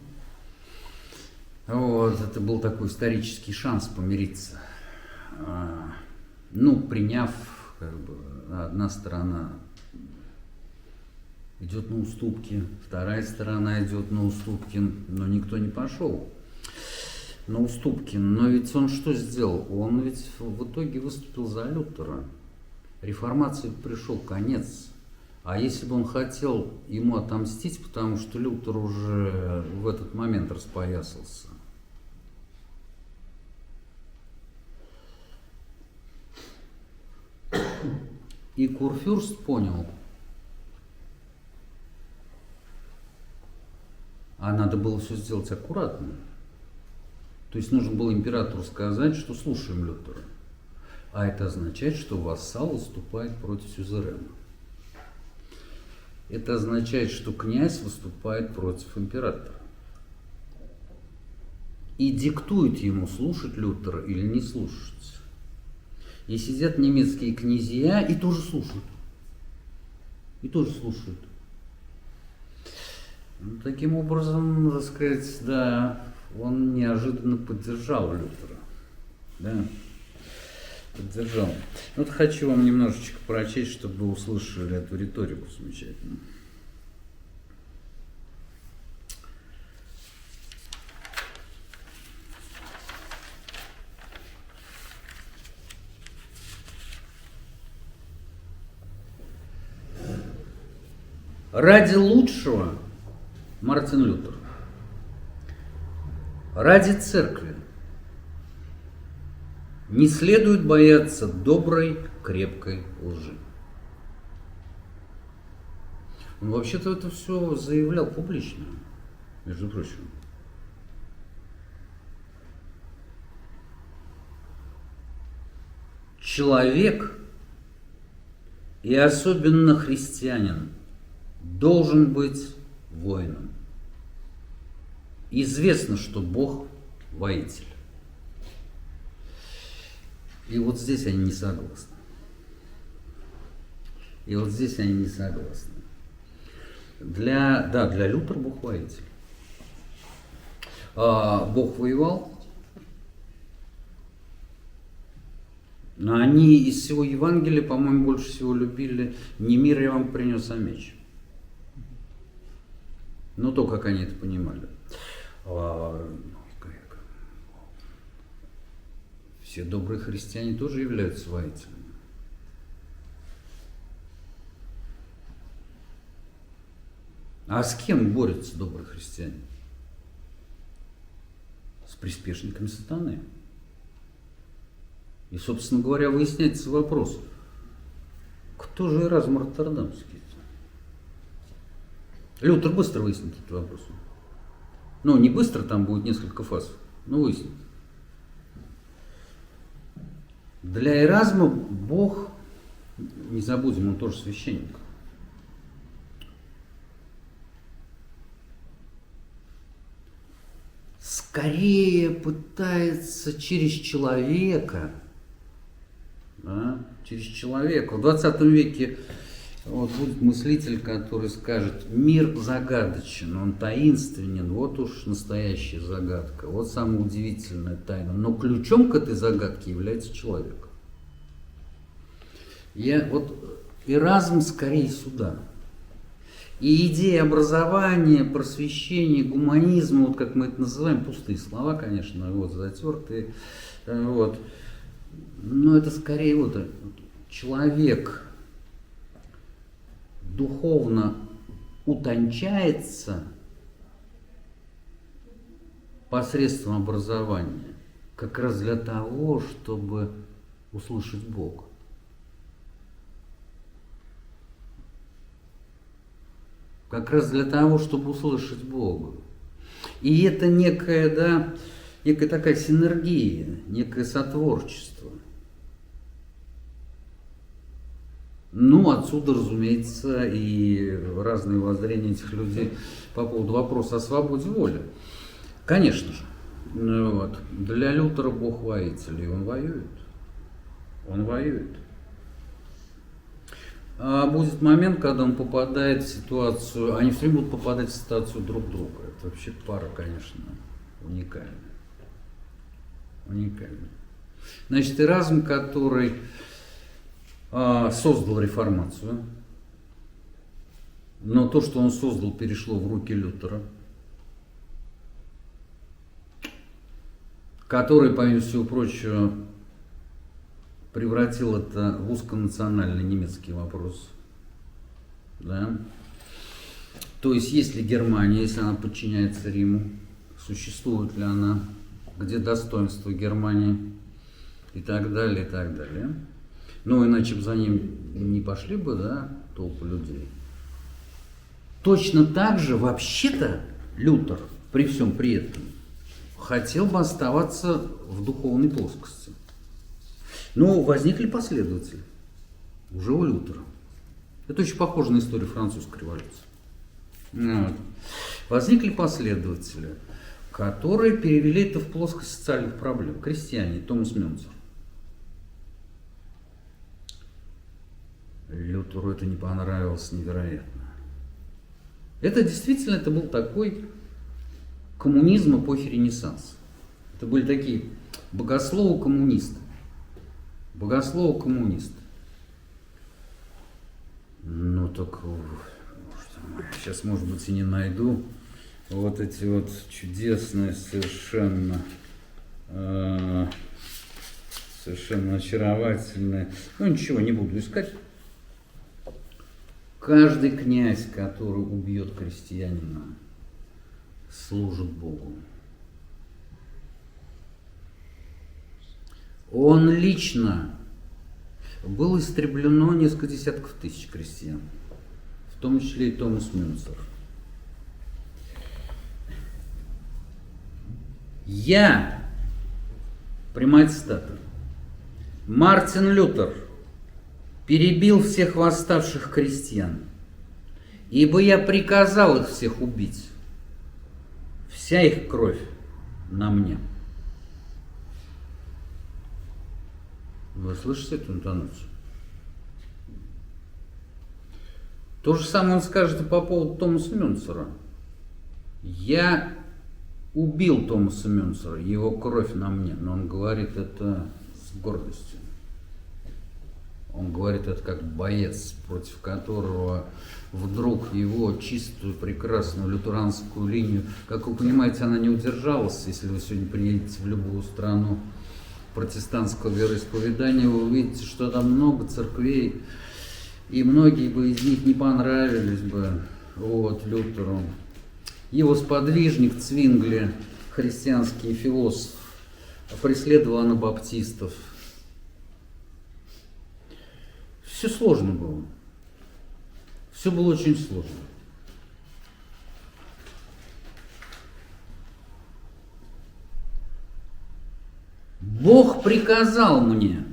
Вот, это был такой исторический шанс помириться. Ну, приняв, как бы, одна сторона идет на уступки, вторая сторона идет на уступки, но никто не пошел на уступки. Но ведь он что сделал? Он ведь в итоге выступил за Лютера. Реформации пришел конец. А если бы он хотел ему отомстить, потому что Лютер уже в этот момент распоясался. И Курфюрст понял, а надо было все сделать аккуратно. То есть нужно было императору сказать, что слушаем Лютера. А это означает, что вассал выступает против сюзерена. Это означает, что князь выступает против императора. И диктует ему, слушать Лютера или не слушать. И сидят немецкие князья и тоже слушают. Ну, таким образом, так сказать, да, он неожиданно поддержал Лютера. Да, поддержал. Вот хочу вам немножечко прочесть, чтобы вы услышали эту риторику замечательную. Ради лучшего Мартин Лютер, ради церкви, Не следует бояться доброй, крепкой лжи. Он вообще-то это все заявлял публично, между прочим. Человек, и особенно христианин, должен быть воином. Известно, что Бог воитель. И вот здесь они не согласны. И вот здесь они не согласны. Для Лютера Бог воитель. Бог воевал. Но они из всего Евангелия, по-моему, больше всего любили: не мир я вам принес, а меч. Ну, то, как они это понимали. Все добрые христиане тоже являются воителями. А с кем борются добрые христиане? С приспешниками сатаны. И, собственно говоря, выясняется вопрос: кто же Эразм Роттердамский? Лютер быстро выяснит этот вопрос. Ну, не быстро, там будет несколько фаз, но выяснит. Для Эразма Бог, не забудем, он тоже священник. Скорее пытается через человека, через человека. В 20 веке вот будет мыслитель, который скажет: мир загадочен, он таинственен, вот уж настоящая загадка, вот самая удивительная тайна. Но ключом к этой загадке является человек. Вот Эразм скорее сюда. И идея образования, просвещения, гуманизма, вот как мы это называем, пустые слова, конечно, вот затертые, вот. Но это скорее вот человек духовно утончается посредством образования как раз для того, чтобы услышать Бога. Как раз для того, чтобы услышать Бога. И это некая такая синергия, некое сотворчество. Ну, отсюда, разумеется, и разные воззрения этих людей по поводу вопроса о свободе воли. Конечно же. Вот. Для Лютера Бог воитель, и он воюет. Он воюет. А будет момент, когда он попадает в ситуацию, они все время будут попадать в ситуацию друг друга. Это вообще пара, конечно, уникальная. Уникальная. Значит, Эразм, который создал реформацию, но то, что он создал, перешло в руки Лютера, который, помимо всего прочего, превратил это в узконациональный немецкий вопрос. Да? То есть, есть ли Германия, если она подчиняется Риму, существует ли она, где достоинство Германии и так далее, и так далее. Ну, иначе бы за ним не пошли бы, да, толпы людей. Точно так же, вообще-то, Лютер, при всем при этом, хотел бы оставаться в духовной плоскости. Но возникли последователи уже у Лютера. Это очень похоже на историю французской революции. Вот. Возникли последователи, которые перевели это в плоскость социальных проблем. Крестьяне, Томас Мюнцер. Лютеру это не понравилось невероятно. Это действительно, это был такой коммунизм эпохи Ренессанса. Это были такие богословы-коммунисты. Богословы-коммунисты. Ну так, сейчас, может быть, и не найду вот эти вот чудесные, совершенно очаровательные. Ну ничего, не буду искать. Каждый князь, который убьет крестьянина, служит Богу. Он лично было истреблено несколько десятков тысяч крестьян, в том числе и Томас Мюнцер. Я, прямая цитата, Мартин Лютер перебил всех восставших крестьян, ибо я приказал их всех убить. Вся их кровь на мне. Вы слышите эту интонацию? То же самое он скажет и по поводу Томаса Мюнцера. Я убил Томаса Мюнцера, его кровь на мне, но он говорит это с гордостью. Он говорит это как боец, против которого вдруг его чистую, прекрасную лютеранскую линию, как вы понимаете, она не удержалась. Если вы сегодня приедете в любую страну протестантского вероисповедания, вы увидите, что там много церквей, и многие бы из них не понравились бы Лютеру. Его сподвижник Цвингли, христианский философ, преследовал анабаптистов. Все сложно было. Все было очень сложно. Бог приказал мне,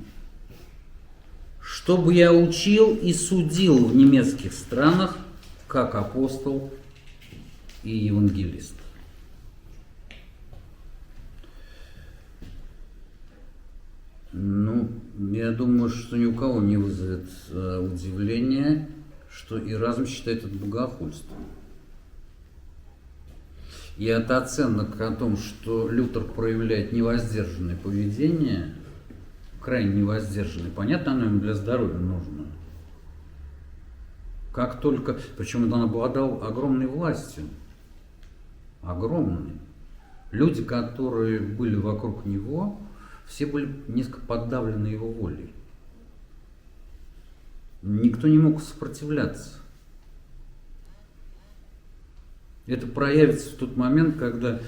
чтобы я учил и судил в немецких странах, как апостол и евангелист. Я думаю, что ни у кого не вызовет удивления, что Эразм считает это богохульством. И от оценок о том, что Лютер проявляет невоздержанное поведение, крайне невоздержанное, понятно, оно ему для здоровья нужно. Как только, причем он обладал огромной властью, огромной. Люди, которые были вокруг него, все были несколько подавлены его волей. Никто не мог сопротивляться. Это проявится в тот момент, когда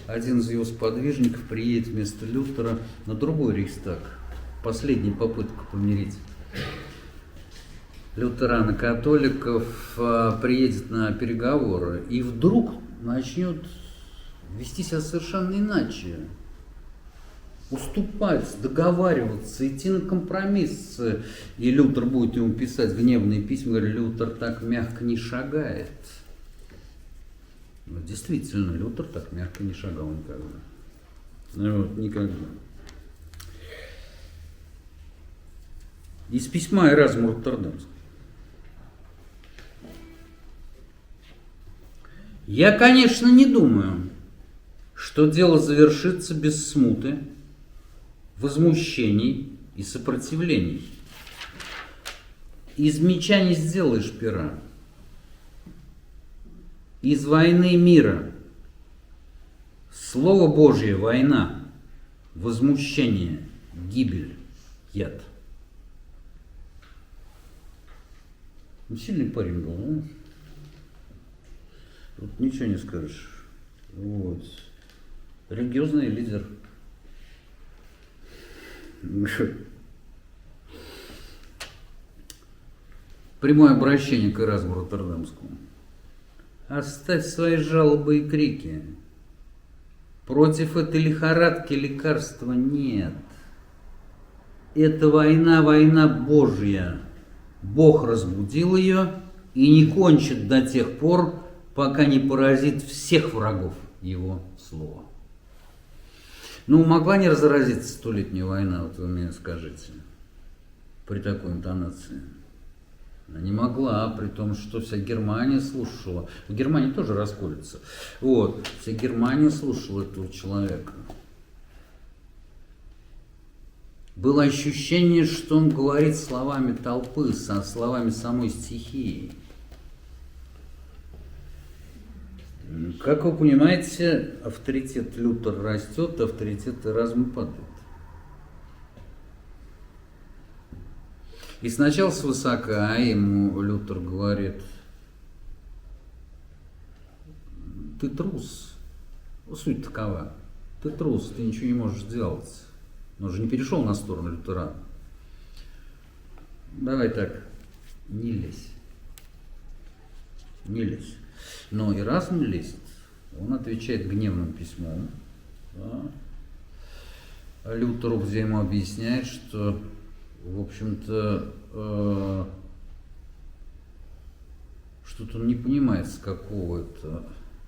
один из его сподвижников приедет вместо Лютера на другой Рейхстаг. Последняя попытка помирить лютеран и католиков, приедет на переговоры и вдруг начнет вести себя совершенно иначе. Уступать, договариваться, идти на компромиссы. И Лютер будет ему писать гневные письма, говорит, Лютер так мягко не шагает. Но действительно, Лютер так мягко не шагал никогда. Никогда. Из письма Эразма Роттердамского. Я, конечно, не думаю, что дело завершится без смуты, возмущений и сопротивлений. Из меча не сделаешь пера. Из войны мира. Слово Божье – война, возмущение, гибель, яд. Сильный парень был, да? Тут ничего не скажешь. Религиозный лидер. Прямое обращение к Эразму Роттердамскому. Оставь свои жалобы и крики. Против этой лихорадки лекарства нет. Это война, война Божья. Бог разбудил ее и не кончит до тех пор, пока не поразит всех врагов его слова. Могла не разразиться столетняя война, вот вы мне скажите, при такой интонации? Она не могла, при том, что вся Германия слушала. В Германии тоже расколется. Вся Германия слушала этого человека. Было ощущение, что он говорит словами толпы, словами самой стихии. Как вы понимаете, авторитет Лютера растет, авторитет Эразма падает. И сначала свысока ему Лютер говорит: ты трус. Суть такова. Ты трус, ты ничего не можешь сделать. Он же не перешел на сторону лютеран. Давай так, не лезь. Не лезь. Но Эразм лезет. Он отвечает гневным письмом. Да. Лютеру, где ему объясняет, что, в общем-то, что-то он не понимает, с какого это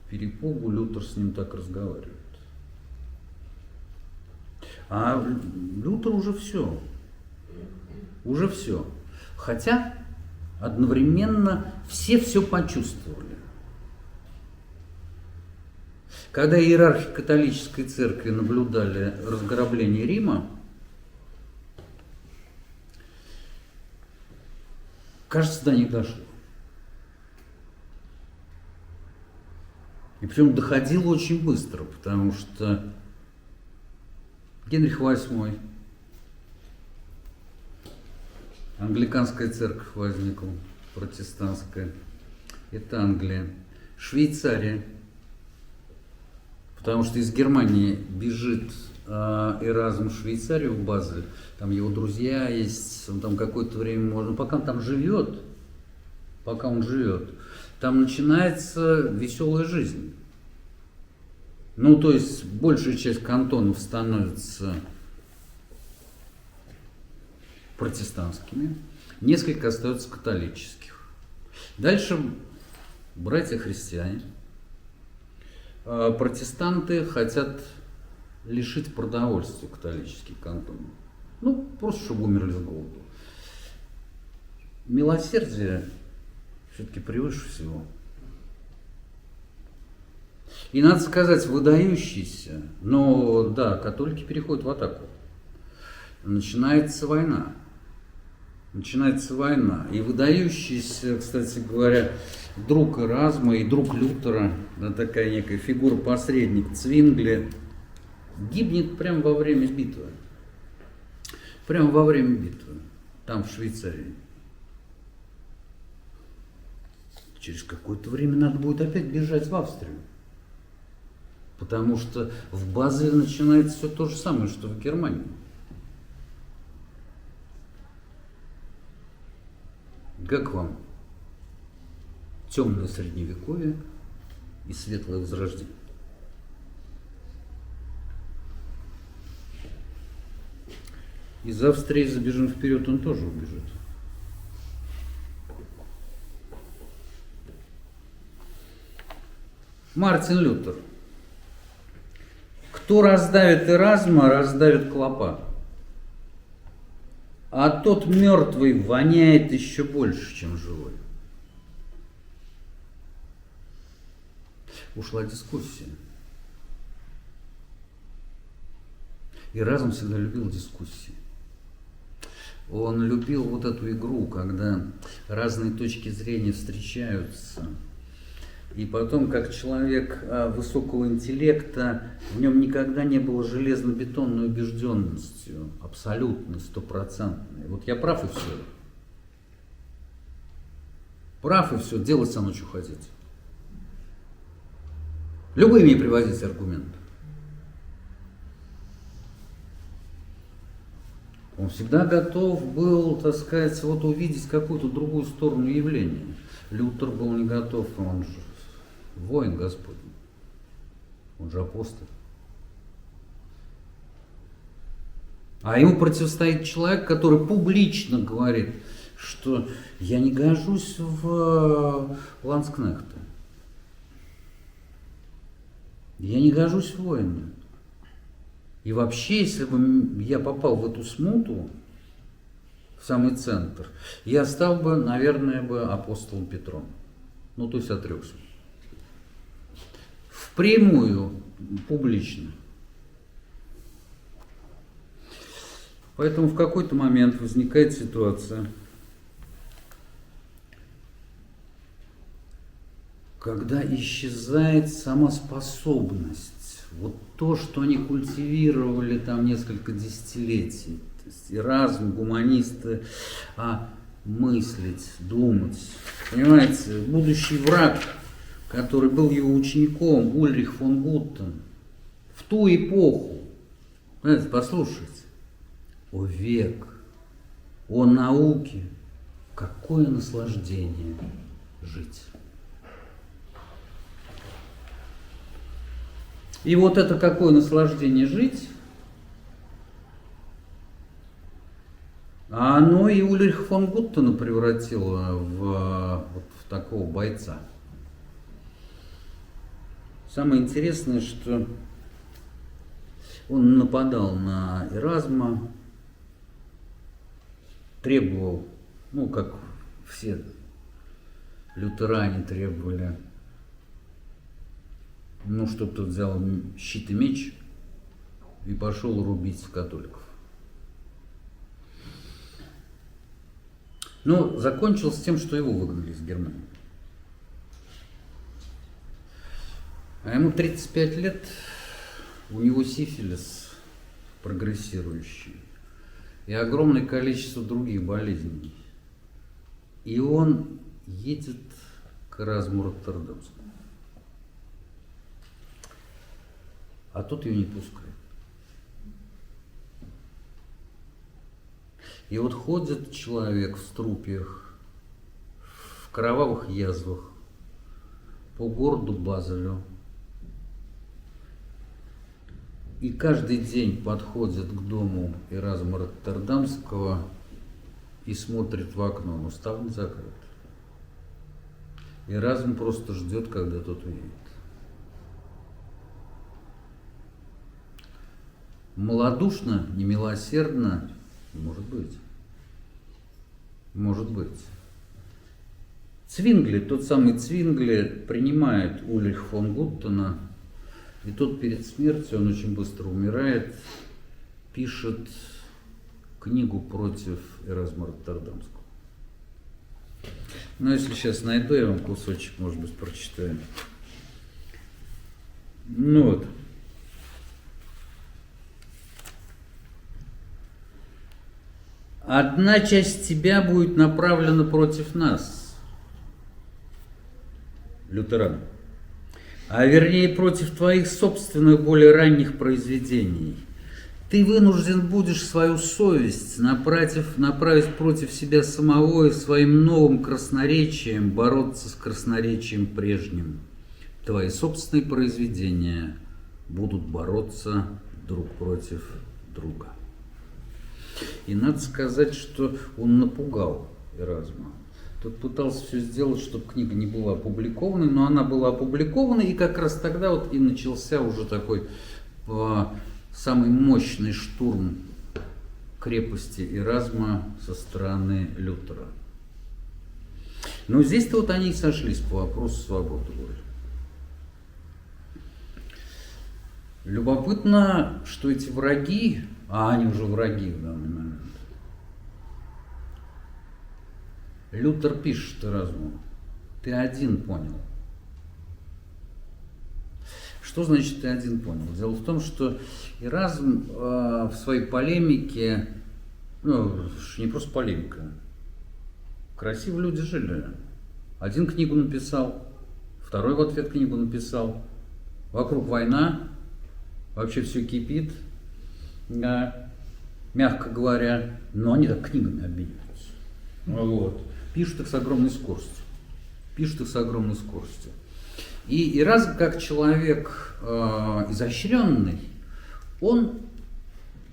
перепугу Лютер с ним так разговаривает. А Лютер уже все. Уже все. Хотя одновременно все почувствовали. Когда иерархи католической церкви наблюдали разграбление Рима, кажется, до них дошло. И причем доходило очень быстро, потому что Генрих VIII, англиканская церковь возникла, протестантская, это Англия, Швейцария, потому что из Германии бежит Эразм в Швейцарию, в Базель, там его друзья есть, он там какое-то время можно, пока он там живет, там начинается веселая жизнь. Ну, то есть, большая часть кантонов становится протестантскими, несколько остается католических. Дальше братья-христиане, протестанты хотят лишить продовольствия католических кантонов. Ну, просто чтобы умерли с голоду. Милосердие все-таки превыше всего. И надо сказать, выдающийся, но да, католики переходят в атаку. Начинается война. И выдающийся, кстати говоря, друг Эразма и друг Лютера, да, такая некая фигура-посредник Цвингли, гибнет прямо во время битвы. Там, в Швейцарии. Через какое-то время надо будет опять бежать в Австрию. Потому что в Базеле начинается все то же самое, что в Германии. Как вам темное средневековье и светлое возрождение? Из Австрии забежим вперед, он тоже убежит. Мартин Лютер. Кто раздавит Эразма, раздавит клопа. А тот мертвый воняет еще больше, чем живой. Ушла дискуссия. Эразм всегда любил дискуссии. Он любил вот эту игру, когда разные точки зрения встречаются. И потом, как человек высокого интеллекта, в нем никогда не было железно-бетонной убежденностью, абсолютной, стопроцентной. Вот я прав и все. Делать со мной что хотите. Любые мне приводите аргументы. Он всегда готов был, так сказать, вот увидеть какую-то другую сторону явления. Лютер был не готов, он же воин Господень, он же апостол. А ему противостоит человек, который публично говорит, что я не гожусь в ланскнехта, я не гожусь в воина. И вообще, если бы я попал в эту смуту, в самый центр, я стал бы, наверное, апостолом Петром. Ну, то есть отрекся. Впрямую, публично. Поэтому в какой-то момент возникает ситуация, когда исчезает сама способность. Вот то, что они культивировали там несколько десятилетий, то есть Эразм, гуманисты, мыслить, думать. Понимаете, будущий враг, который был его учеником, Ульрих фон Гуттен, в ту эпоху, знаете, послушайте, о век, о науке. Какое наслаждение жить. И вот это какое наслаждение жить, а оно и Ульриха фон Гуттена превратило в такого бойца. Самое интересное, что он нападал на Эразма, требовал, ну, как все лютеране требовали, ну, чтобы тот взял щит и меч и пошел рубить католиков. Но закончилось тем, что его выгнали из Германии. А ему 35 лет, у него сифилис прогрессирующий и огромное количество других болезней. И он едет к Эразму Роттердамскому. А тот ее не пускает. И вот ходит человек в струпьях, в кровавых язвах по городу Базелю. И каждый день подходит к дому Эразма Роттердамского и смотрит в окно, но ставня закрыта. Эразм просто ждет, когда тот уедет. Малодушно, немилосердно, может быть. Может быть. Цвингли, тот самый Цвингли, принимает Ульриха фон Гуттена, и тот перед смертью, он очень быстро умирает, пишет книгу против Эразма Роттердамского. Но если сейчас найду, я вам кусочек, может быть, прочитаю. Ну вот. Одна часть тебя будет направлена против нас, лютеран, а вернее против твоих собственных более ранних произведений. Ты вынужден будешь свою совесть направить против себя самого и своим новым красноречием бороться с красноречием прежним. Твои собственные произведения будут бороться друг против друга. И надо сказать, что он напугал Эразма. Тот пытался все сделать, чтобы книга не была опубликованной, но она была опубликована, и как раз тогда вот и начался уже такой самый мощный штурм крепости Эразма со стороны Лютера. Но здесь-то вот они и сошлись по вопросу свободы воли. Любопытно, что эти враги, а они уже враги в данный момент, Лютер пишет Эразму: ты один понял. Что значит ты один понял? Дело в том, что Эразм в своей полемике, ну, не просто полемика, красиво люди жили. Один книгу написал, второй в ответ книгу написал. Вокруг война, вообще все кипит, мягко говоря, но они так книгами обмениваются. Вот. Пишут их с огромной скоростью. И Эразм, как человек изощренный, он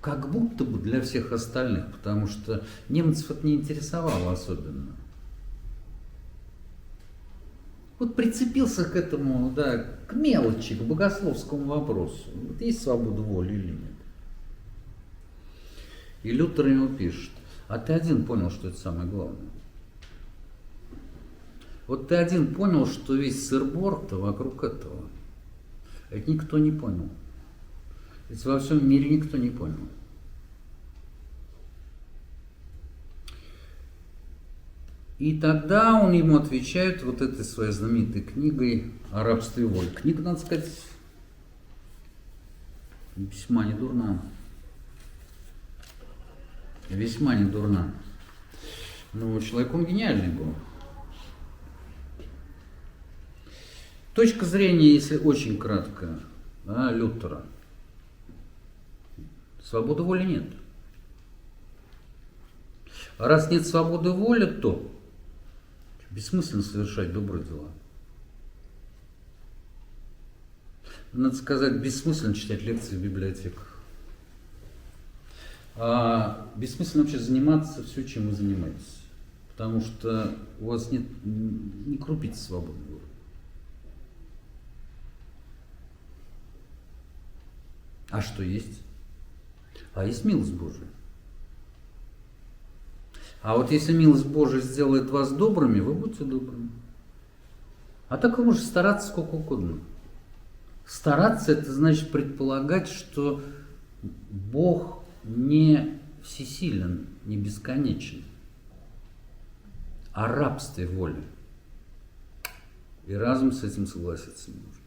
как будто бы для всех остальных, потому что немцев это не интересовало особенно. Вот прицепился к этому, да, к мелочи, к богословскому вопросу. Вот есть свобода воли или нет? И Лютер ему пишет: а ты один понял, что это самое главное. Вот ты один понял, что весь сыр-бор-то вокруг этого. Это никто не понял. Это во всем мире никто не понял. И тогда он ему отвечает вот этой своей знаменитой книгой о рабстве воли. Книга, надо сказать, весьма не дурна. Весьма не дурна. Но человек он гениальный был. Точка зрения, если очень кратко, да, Лютера. Свободы воли нет. А раз нет свободы воли, то бессмысленно совершать добрые дела. Надо сказать, бессмысленно читать лекции в библиотеках. А бессмысленно вообще заниматься все, чем вы занимаетесь. Потому что у вас нет ни крупицы свободы воли. А что есть? А есть милость Божия. А вот если милость Божия сделает вас добрыми, вы будете добрыми. А так вы можете стараться сколько угодно. Стараться — это значит предполагать, что Бог не всесилен, не бесконечен, а рабстве воли. И разум с этим согласиться не может.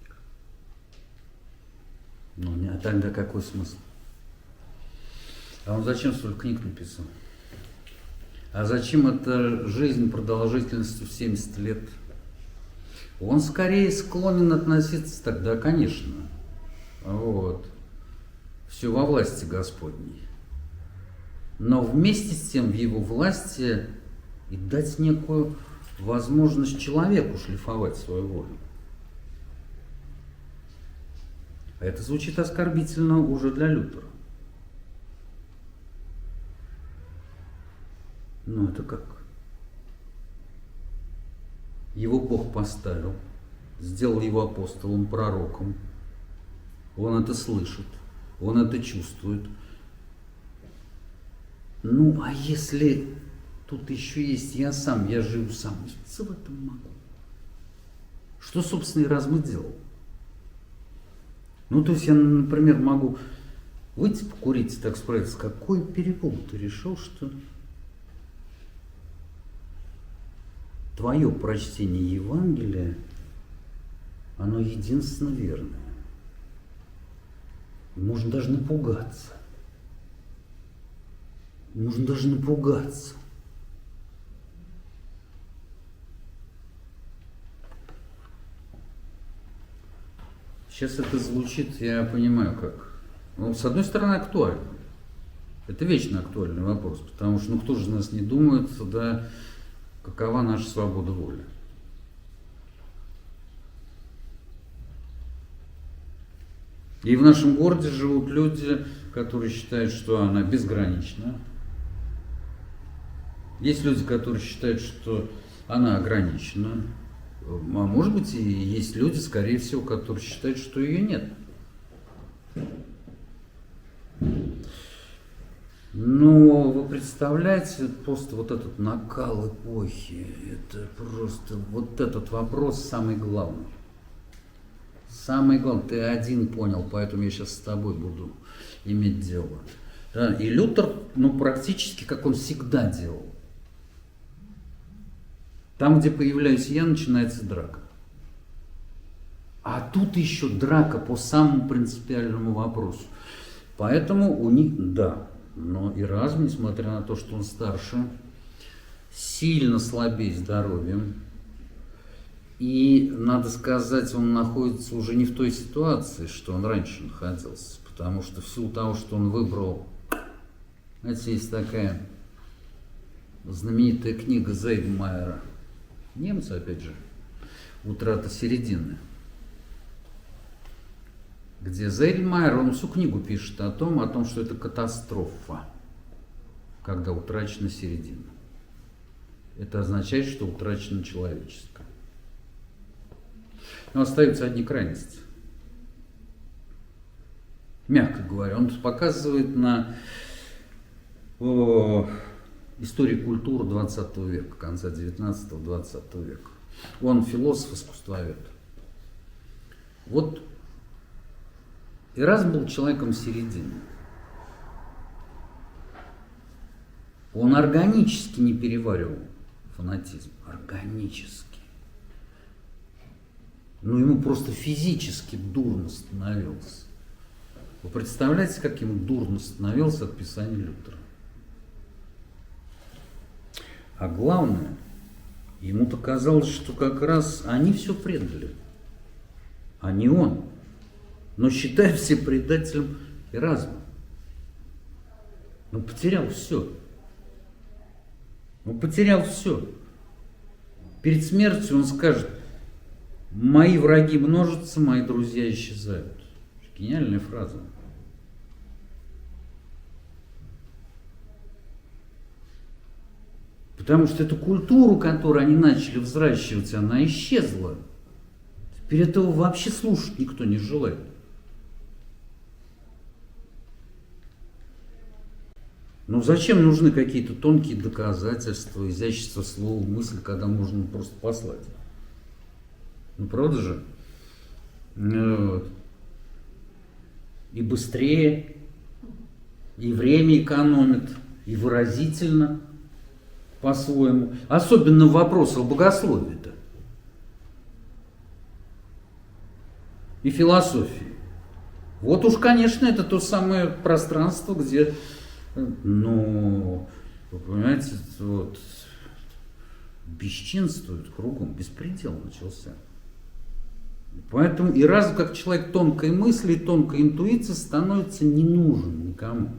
Ну, а тогда какой смысл? А он зачем столько книг написал? А зачем эта жизнь продолжительностью в 70 лет? Он скорее склонен относиться тогда, конечно, вот, все во власти Господней. Но вместе с тем в его власти и дать некую возможность человеку шлифовать свою волю. А это звучит оскорбительно уже для Лютера. Ну это как? Его Бог поставил, сделал его апостолом, пророком. Он это слышит, он это чувствует. Ну, а если тут еще есть я сам, я живу сам, что в этом могу? Что, собственно, и раз мы делал? Ну, то есть я, например, могу выйти покурить и так справиться. Какой перепол ты решил, что твое прочтение Евангелия, оно единственно верное. Можно даже напугаться. Можно даже напугаться. Сейчас это звучит, я понимаю, как. Ну, с одной стороны, актуально. Это вечно актуальный вопрос, потому что, ну, кто же из нас не думает, да, какова наша свобода воли? И в нашем городе живут люди, которые считают, что она безгранична. Есть люди, которые считают, что она ограничена. А может быть, и есть люди, скорее всего, которые считают, что ее нет. Но вы представляете, просто вот этот накал эпохи, это просто, вот этот вопрос самый главный. Самый главный, ты один понял, поэтому я сейчас с тобой буду иметь дело. Да, и Лютер, ну, практически, как он всегда делал. Там, где появляюсь я, начинается драка. А тут еще драка по самому принципиальному вопросу. Поэтому у них, да, но Эразм, несмотря на то, что он старше, сильно слабее здоровьем. И, надо сказать, он находится уже не в той ситуации, что он раньше находился. Потому что в силу того, что он выбрал, знаете, есть такая знаменитая книга Зейдлмайера, немца, опять же, «Утрата середины», где Зейдлмайер, он всю книгу пишет о том, что это катастрофа, когда утрачена середина. Это означает, что утрачено человеческое. Но остаются одни крайности. Мягко говоря, он показывает на истории культуры 20 века, конца 19-20 века. Он философ-искусствовед. Вот Эразм был человеком середины. Он органически не переваривал фанатизм. Органически. Ну, ему просто физически дурно становилось. Вы представляете, как ему дурно становилось от писания Лютера? А главное, ему-то казалось, что как раз они все предали, а не он. Но считая все предателем Эразма. Он потерял все. Он потерял все. Перед смертью он скажет: мои враги множатся, мои друзья исчезают. Гениальная фраза. Потому что эту культуру, которую они начали взращивать, она исчезла. Теперь этого вообще слушать никто не желает. Ну зачем нужны какие-то тонкие доказательства, изящество слова, мысль, когда можно просто послать? Ну правда же? Вот. И быстрее, и время экономит, и выразительно по-своему. Особенно в вопросах богословия-то. И философии. Вот уж, конечно, это то самое пространство, где, ну, вы понимаете, вот, бесчинствует кругом, беспредел начался. Поэтому и раз как человек тонкой мысли, тонкой интуиции становится не нужен никому.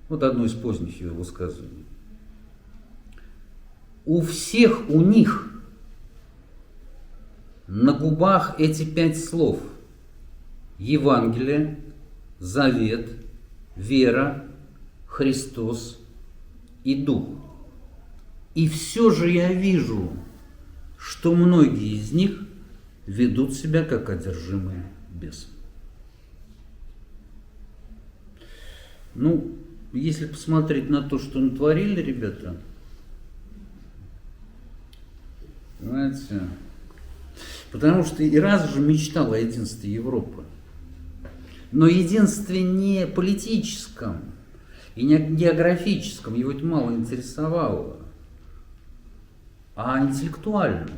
Вот одно из поздних его высказываний. У всех у них на губах эти 5 слов: Евангелие, Завет, вера, Христос и Дух. И все же я вижу, что многие из них ведут себя как одержимые бесом. Ну, если посмотреть на то, что натворили ребята, понимаете, потому что и раз же мечтал о единстве Европы, но единстве не политическом и не географическом, его это мало интересовало, а интеллектуальном.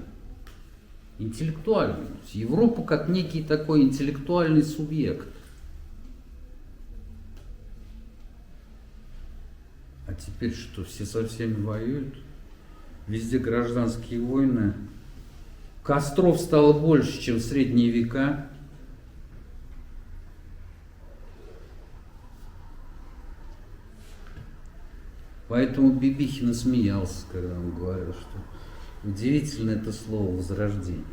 Интеллектуальном. Европа как некий такой интеллектуальный субъект. А теперь что, все со всеми воюют? Везде гражданские войны. Костров стало больше, чем в средние века. Поэтому Бибихин смеялся, когда он говорил, что удивительно это слово «возрождение».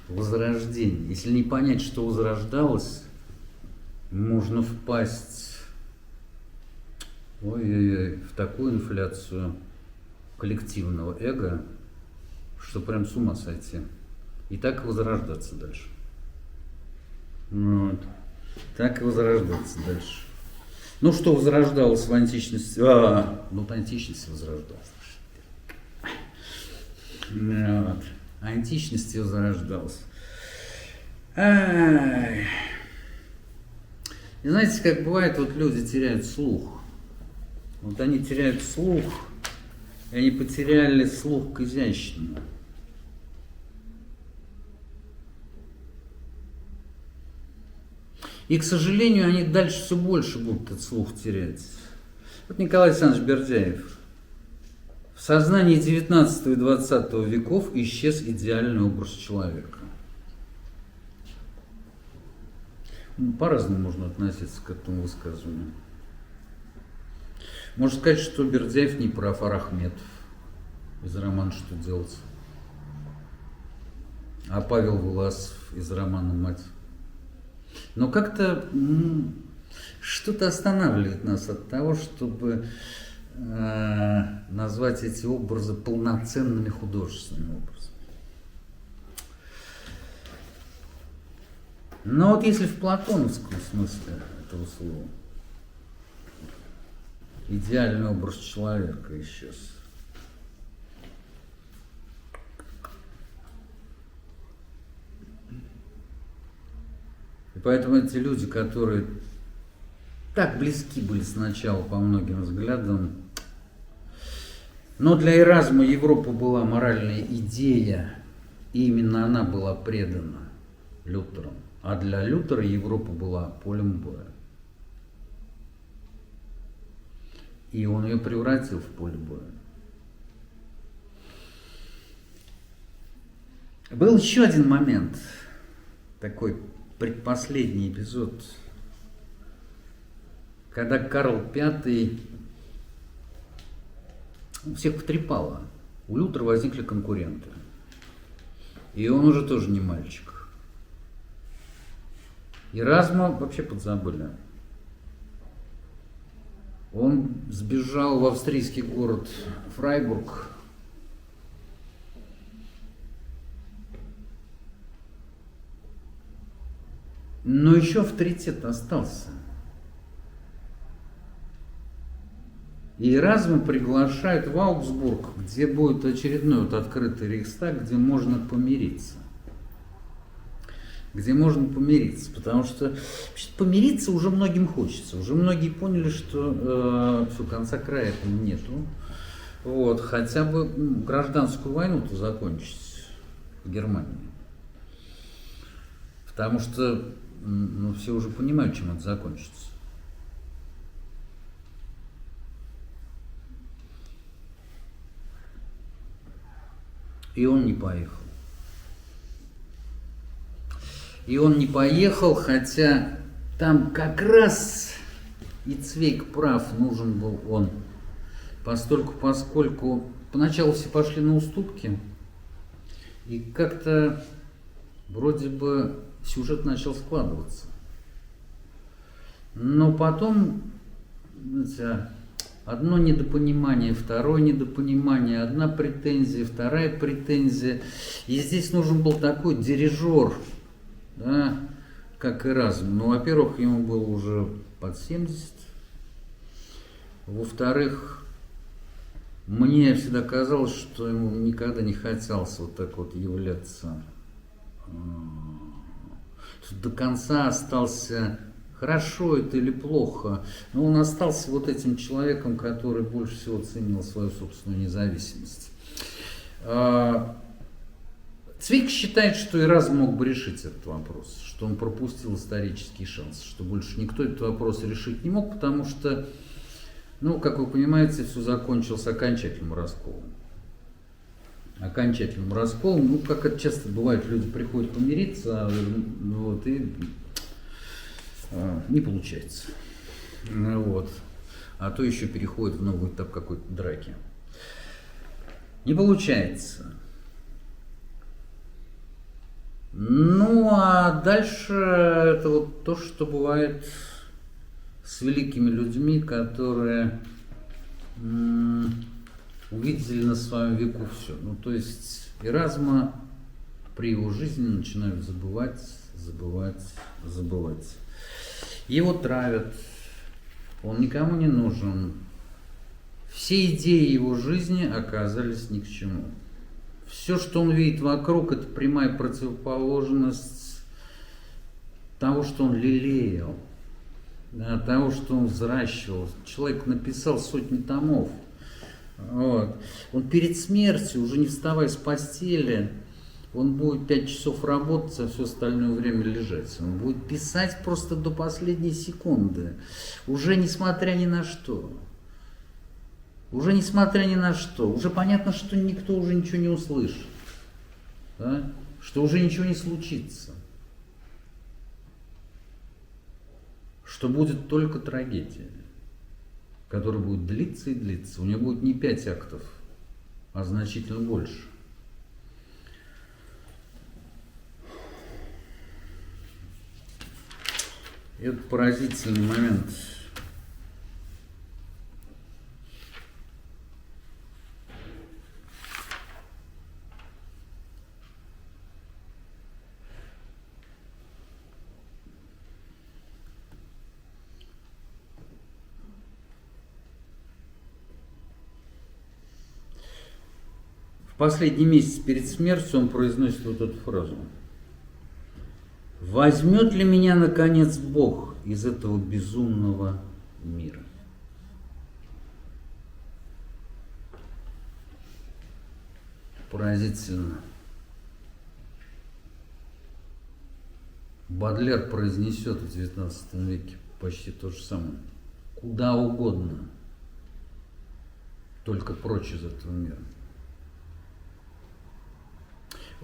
Возрождение. Если не понять, что возрождалось, можно впасть в такую инфляцию коллективного эго, что прям с ума сойти. И так и возрождаться дальше. Вот. Так и возрождаться дальше. Ну, что возрождалось в античности? Ну, в античности возрождалось. Вот. Античности возрождалось. И знаете, как бывает, вот люди теряют слух. Вот они теряют слух, и они потеряли слух к изящному. И, к сожалению, они дальше все больше будут этот слух терять. Вот Николай Александрович Бердяев. В сознании 19 и 20 веков исчез идеальный образ человека. По-разному можно относиться к этому высказыванию. Можно сказать, что Бердяев не прав, а Рахметов из романа «Что делать?», а Павел Власов из романа «Мать». Но как-то что-то останавливает нас от того, чтобы назвать эти образы полноценными художественными образами. Но вот если в платоновском смысле этого слова идеальный образ человека исчез, и поэтому эти люди, которые так близки были сначала по многим взглядам, но для Эразма Европа была моральная идея, и именно она была предана Лютером, а для Лютера Европа была полем боя. И он ее превратил в поле боя. Был еще один момент, такой предпоследний эпизод. когда Карл V всех потрепало. У Лютера возникли конкуренты. И он уже тоже не мальчик. Эразма вообще подзабыли. Он сбежал в австрийский город Фрайбург. Но еще авторитет остался. И Эразма приглашают в Аугсбург, где будет очередной вот открытый рейхстаг, где можно помириться. Где можно помириться, потому что помириться уже многим хочется. Уже многие поняли, что все, конца края этому нету. Вот, хотя бы гражданскую войну-то закончить в Германии. Потому что все уже понимают, чем это закончится. И он не поехал. И он не поехал, хотя там как раз и Цвейг прав, нужен был он. Поскольку поначалу все пошли на уступки, и как-то вроде бы сюжет начал складываться. Но потом, знаете, одно недопонимание, второе недопонимание, одна претензия, вторая претензия. И здесь нужен был такой дирижер, да, как Эразм. Ну, во-первых, ему было уже под 70. Во-вторых, мне всегда казалось, что ему никогда не хотелось вот так вот являться. До конца остался, хорошо это или плохо, но он остался вот этим человеком, который больше всего ценил свою собственную независимость. Цвейг считает, что Эразм мог бы решить этот вопрос, что он пропустил исторический шанс, что больше никто этот вопрос решить не мог, потому что, ну, как вы понимаете, все закончилось окончательным расколом. Окончательным расколом, ну, как это часто бывает, люди приходят помириться, вот, и не получается. Вот. А то еще переходит в новый этап какой-то драки. Не получается. Ну, а дальше это вот то, что бывает с великими людьми, которые увидели на своем веку все. Ну, то есть Эразма при его жизни начинают забывать. Его травят, он никому не нужен. Все идеи его жизни оказались ни к чему. Все, что он видит вокруг, это прямая противоположность того, что он лелеял, да, того, что он взращивал. Человек написал сотни томов. Вот. Он перед смертью, уже не вставая с постели, он будет 5 часов работать, а все остальное время лежать. Он будет писать просто до последней секунды, уже несмотря ни на что. Уже несмотря ни на что. Уже понятно, что никто уже ничего не услышит. Да? Что уже ничего не случится. Что будет только трагедия, которая будет длиться и длиться. У нее будет не 5 актов, а значительно больше. Это поразительный момент. В последний месяц перед смертью он произносит вот эту фразу. «Возьмет ли меня, наконец, Бог из этого безумного мира?» Поразительно. Бодлер произнесет в XIX веке почти то же самое. Куда угодно, только прочь из этого мира.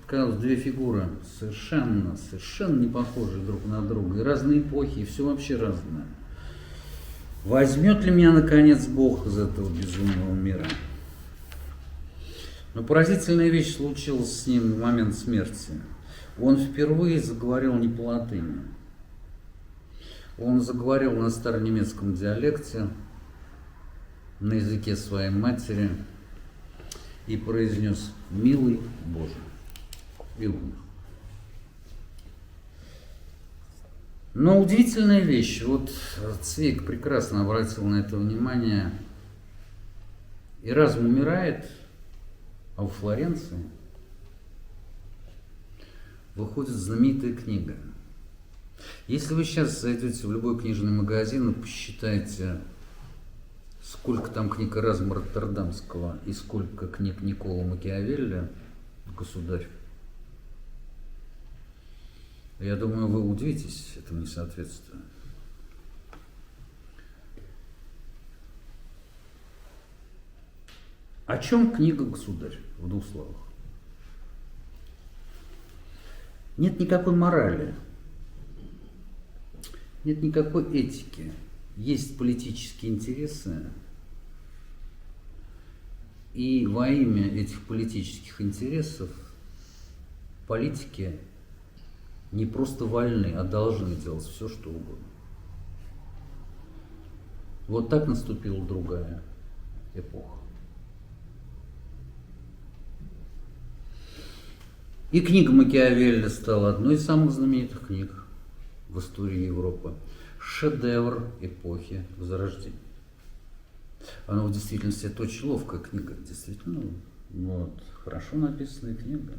Казалось, две фигуры совершенно не похожие друг на друга, и разные эпохи, и все вообще разное. Возьмет ли меня наконец Бог из этого безумного мира? Но поразительная вещь случилась с ним в момент смерти. Он впервые заговорил не по латыни. Он заговорил на старонемецком диалекте, на языке своей матери, и произнес: «Милый Боже». И умер. Но удивительная вещь, вот Цвейг прекрасно обратил на это внимание. Эразм умирает, а у Флоренции выходит знаменитая книга. Если вы сейчас зайдете в любой книжный магазин и посчитаете, сколько там книг Эразма Роттердамского и сколько книг Никколо Макиавелли, «Государь», я думаю, вы удивитесь этому несоответствию. О чем книга «Государь» в двух словах? Нет никакой морали, нет никакой этики. Есть политические интересы, и во имя этих политических интересов политики не просто вольны, а должны делать все, что угодно. Вот так наступила другая эпоха. И книга Макиавелли стала одной из самых знаменитых книг в истории Европы. Шедевр эпохи Возрождения. Она в действительности это очень ловкая книга. Действительно, вот, хорошо написанная книга.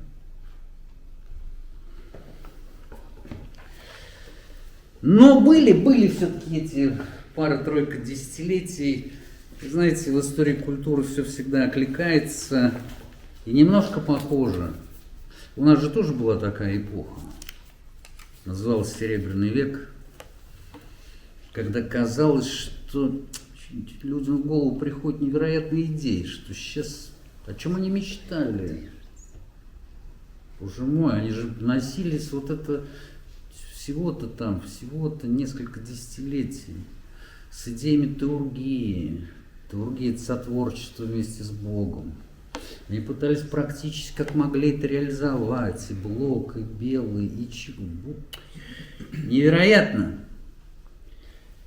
Но были все-таки эти пара-тройка десятилетий. Знаете, в истории культуры все всегда окликается и немножко похоже. У нас же тоже была такая эпоха. Называлась Серебряный век, когда казалось, что людям в голову приходят невероятные идеи, что сейчас, о чем они мечтали? Боже мой, они же носились вот это всего-то несколько десятилетий с идеями теургии. Теургия – это сотворчество вместе с Богом. Они пытались практически как могли это реализовать. И Блок, и Белый, и чего. Невероятно!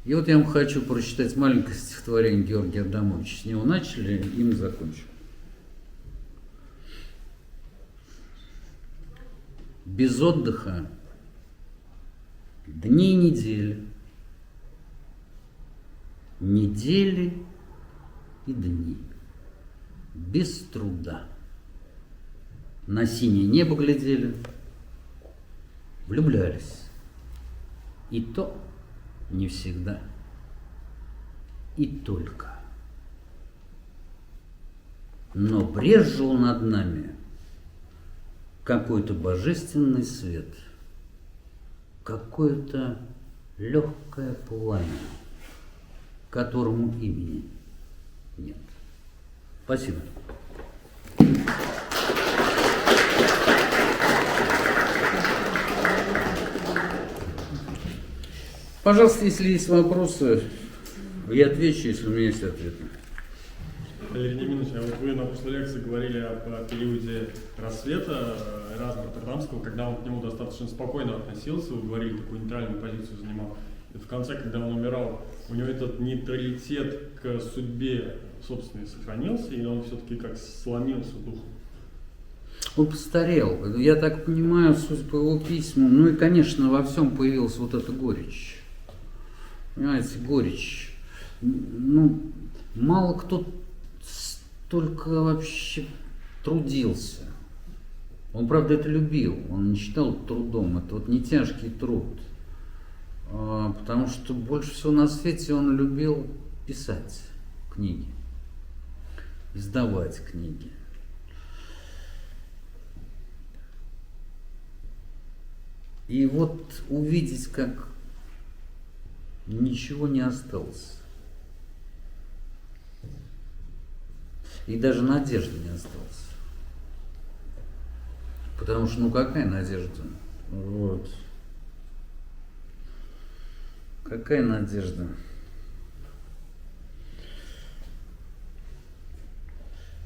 И вот я вам хочу прочитать маленькое стихотворение Георгия Адамовича. С него начали, им закончим. Без отдыха дни и недели, недели и дни, без труда. На синее небо глядели, влюблялись. И то не всегда, и только. Но брезжил над нами какой-то божественный свет, какое-то легкое пламя, которому имени нет. Спасибо. Пожалуйста, если есть вопросы, я отвечу, если у меня есть ответы. Валерий Деминович, а вот вы на прошлой лекции говорили о периоде рассвета Эразма Роттердамского, когда он к нему достаточно спокойно относился, вы говорили, такую нейтральную позицию занимал. И в конце, когда он умирал, у него этот нейтралитет к судьбе собственной сохранился, и он все-таки как сломился духом? Он постарел. Я так понимаю, судя по его письмам, ну и, конечно, во всем появилась вот эта горечь. Понимаете, горечь. Ну, мало кто столько вообще трудился. Он, правда, это любил. Он не считал это трудом. Это вот не тяжкий труд. Потому что больше всего на свете он любил писать книги, издавать книги. И вот увидеть, как ничего не осталось. И даже надежды не осталось. Потому что, ну какая надежда? Вот. Какая надежда?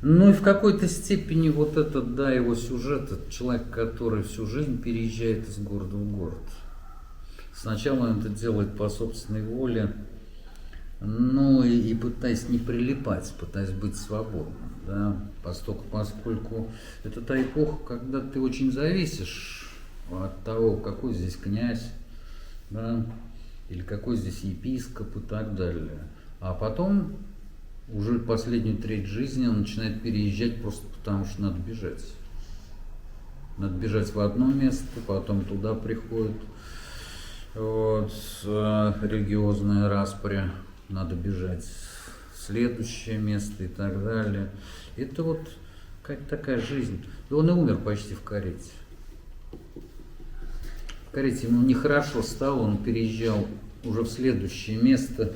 Ну и в какой-то степени вот этот, да, его сюжет, это человек, который всю жизнь переезжает из города в город. Сначала он это делает по собственной воле, ну и пытаясь не прилипать, пытаясь быть свободным, да, поскольку это та эпоха, когда ты очень зависишь от того, какой здесь князь, да, или какой здесь епископ и так далее. А потом уже последнюю треть жизни он начинает переезжать просто потому, что надо бежать. Надо бежать в одно место, потом туда приходит вот, религиозная распря, надо бежать в следующее место и так далее. Это вот как такая жизнь. И он и умер почти в карете. В карете ему нехорошо стало, он переезжал уже в следующее место.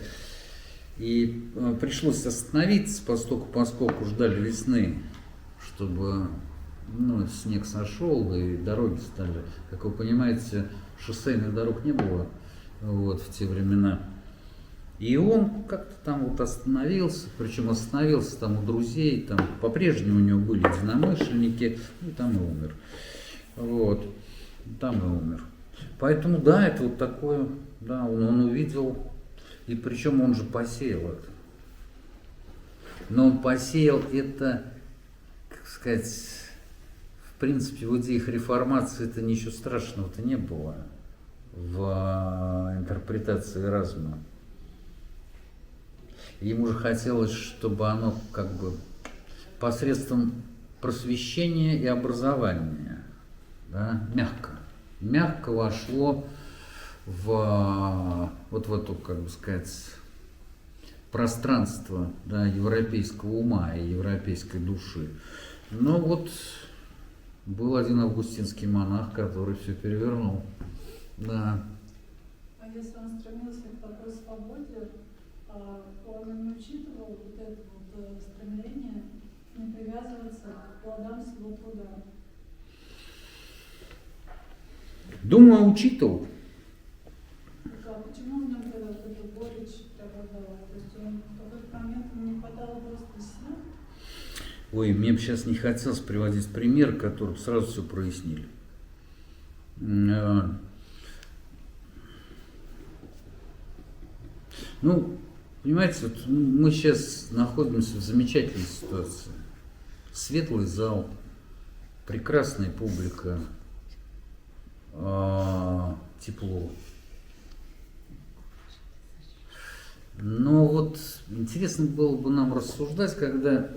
И пришлось остановиться, поскольку ждали весны, чтобы снег сошел и дороги стали. Как вы понимаете, шоссейных дорог не было вот, в те времена. И он как-то там вот остановился, причем остановился там у друзей, там по-прежнему у него были единомышленники, и там и умер. Вот, там и умер. Поэтому, да, это вот такое, да, он увидел. И причем он же посеял это. Но он посеял это, как сказать, в принципе, в идеях реформации это ничего страшного-то не было в интерпретации Эразма. Ему же хотелось, чтобы оно как бы посредством просвещения и образования, да, мягко вошло в эту, как бы сказать, пространство, да, европейского ума и европейской души. Но вот был один августинский монах, который все перевернул. Да. А если он стремился к такой свободе, он не учитывал вот это вот стремление не привязываться к плодам своего труда? Думаю, учитывал. А почему в нем тогда вот эта горечь преобладала? То есть он в какой-то момент ему не хватало просто сил? Ой, мне бы сейчас не хотелось приводить пример, который сразу все прояснили. Ну, понимаете, вот мы сейчас находимся в замечательной ситуации. Светлый зал, прекрасная публика, тепло. Но вот интересно было бы нам рассуждать, когда,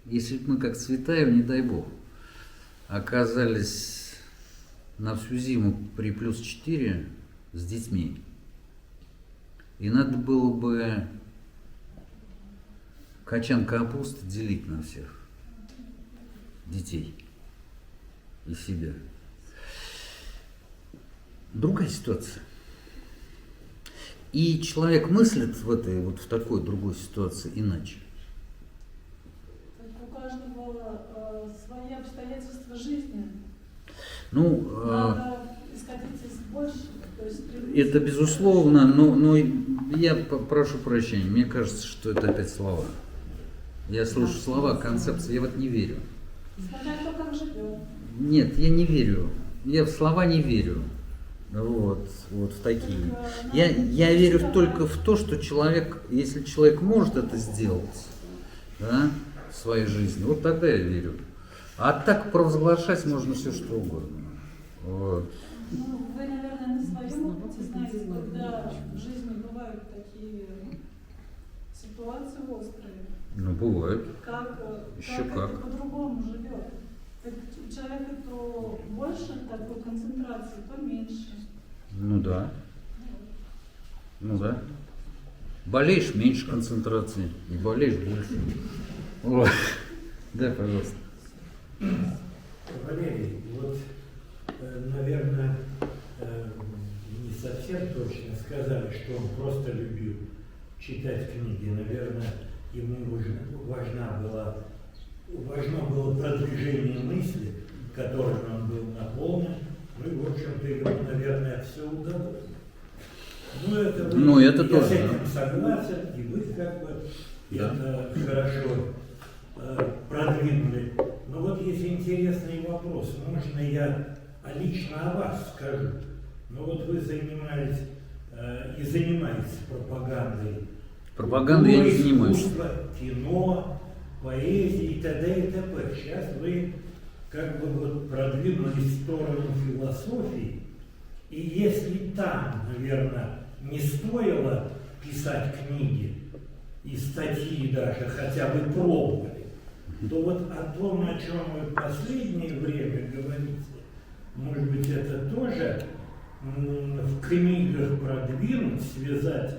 если бы мы как Цветаев, не дай бог, оказались на всю зиму при +4 с детьми, и надо было бы качан капусты делить на всех детей и себя. Другая ситуация. И человек мыслит в такой другой ситуации иначе. У каждого свои обстоятельства жизни. Ну, надо исходить из большего. То есть это безусловно, но я прошу прощения, мне кажется, что это опять слова. Я слышу слова, концепции, я в это не верю. Смотря кто как живет. Нет, я не верю. Я в слова не верю. Вот в такие. Я верю только в то, что человек, если человек может это сделать, да, в своей жизни, вот тогда я верю. А так провозглашать можно все что угодно. Вот. Ну, вы, наверное, на своем опыте знаете, когда в жизни бывают такие ситуации острые. Ну, бывает. Как Еще это по-другому живет. У человека то больше такой концентрации, то меньше. Ну да. Ну да. Болеешь, меньше концентрации. И болеешь больше. Вот. Да, пожалуйста. Валерий, вот, наверное, не совсем точно сказали, что он просто любил читать книги. Наверное, ему важно было продвижение мысли, которым он был наполнен. Ну и, в общем-то, ему, наверное, все удалось. Это я тоже, с этим согласен, и вы как бы да. это хорошо продвинули. Но вот есть интересный вопрос. Можно я лично о вас скажу? Ну вот вы занимались и занимаетесь пропагандой. Пропаганду я не занимаюсь. Искусства, кино, поэзии и т.д. и т.п. Сейчас вы как бы вот продвинулись в сторону философии. И если там, наверное, не стоило писать книги и статьи даже, хотя бы пробовали, то вот о том, о чем вы в последнее время говорите, может быть, это тоже в книгах продвинуть, связать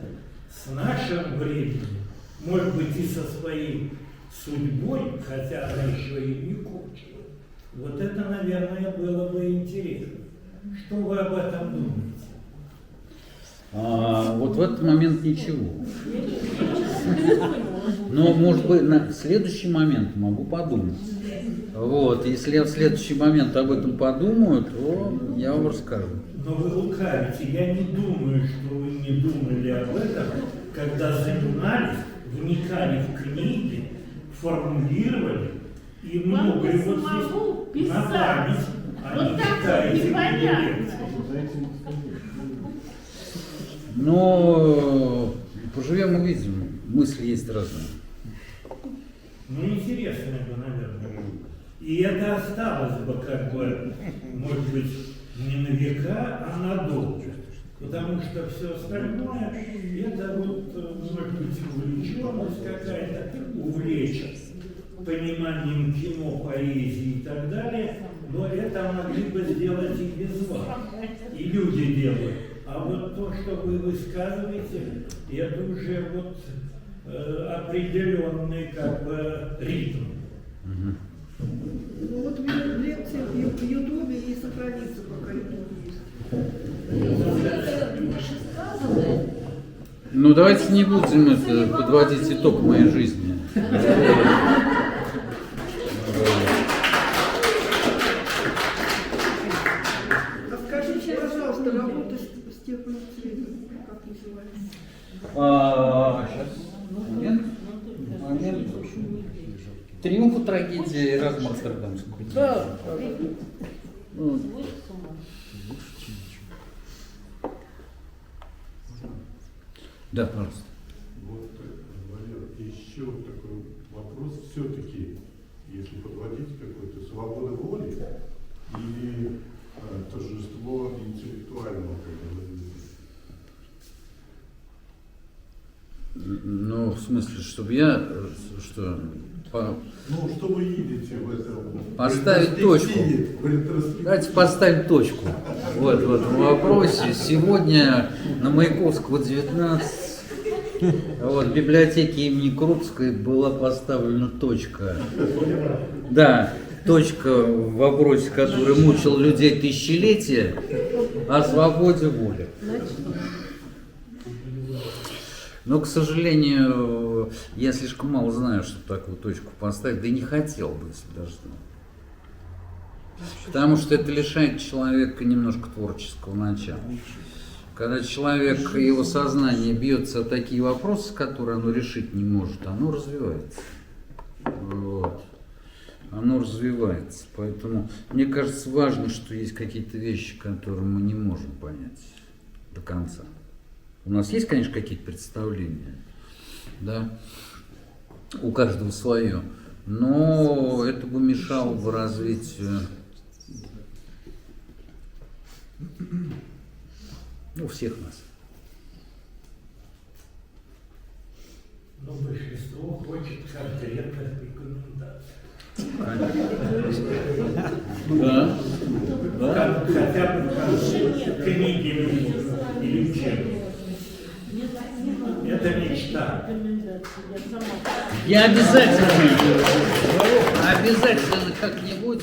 с нашим временем, может быть, и со своей судьбой, хотя она еще и не кончилась. Вот это, наверное, было бы интересно. Что вы об этом думаете? Вот в этот момент ничего. Но, может быть, на следующий момент могу подумать. Вот, если я в следующий момент об этом подумаю, то я вам расскажу. Но вы лукавите. Я не думаю, что вы не думали об этом, когда занимались, вникали в книги, формулировали и многое вот здесь на память. Вот так вот непонятно. Но поживем увидим. Мысли есть разные. Ну, интересно бы, наверное. И это осталось бы, как бы, может быть, не на века, а надолго. Потому что все остальное, это вот, может быть, увлеченность какая-то, увлечь пониманием кино, поэзии и так далее, но это могли бы сделать и без вас. И люди делают. А вот то, что вы высказываете, это уже вот определенный как бы ритм. Ну вот в лекциях в Ютубе и сохранится, пока Ютуб есть. Ну давайте не будем это подводить итог моей жизни. А скажите, пожалуйста, работа с техноцветом, как называется? Сейчас. Момент. Триумф и трагедия Эразма Роттердамского. Да. Да, пожалуйста. Вот, Валер, еще такой вопрос. Все-таки, если подводить какой-то свобода воли или торжество интеллектуального, как говорится? Ну, в смысле, чтобы я, что, Ну, что вы видите в этом? Поставить точку. Давайте поставим точку вот в этом вопросе. Сегодня на Маяковского 19, вот, в библиотеке имени Крупской была поставлена точка. Да, точка в вопросе, который мучил людей тысячелетия, о свободе воли. Но, к сожалению, я слишком мало знаю, чтобы такую точку поставить, да и не хотел бы, если даже знал. Потому что это лишает человека немножко творческого начала. Когда человек, его сознание бьется о такие вопросы, которые оно решить не может, оно развивается. Вот. Оно развивается. Поэтому мне кажется важно, что есть какие-то вещи, которые мы не можем понять до конца. У нас есть, конечно, какие-то представления, да, у каждого свое, но это бы мешало бы развитию, ну, всех нас. Но большинство хочет конкретных рекомендаций. Да. Да. Хотя бы книги или учебники. Это мечта. Я обязательно как-нибудь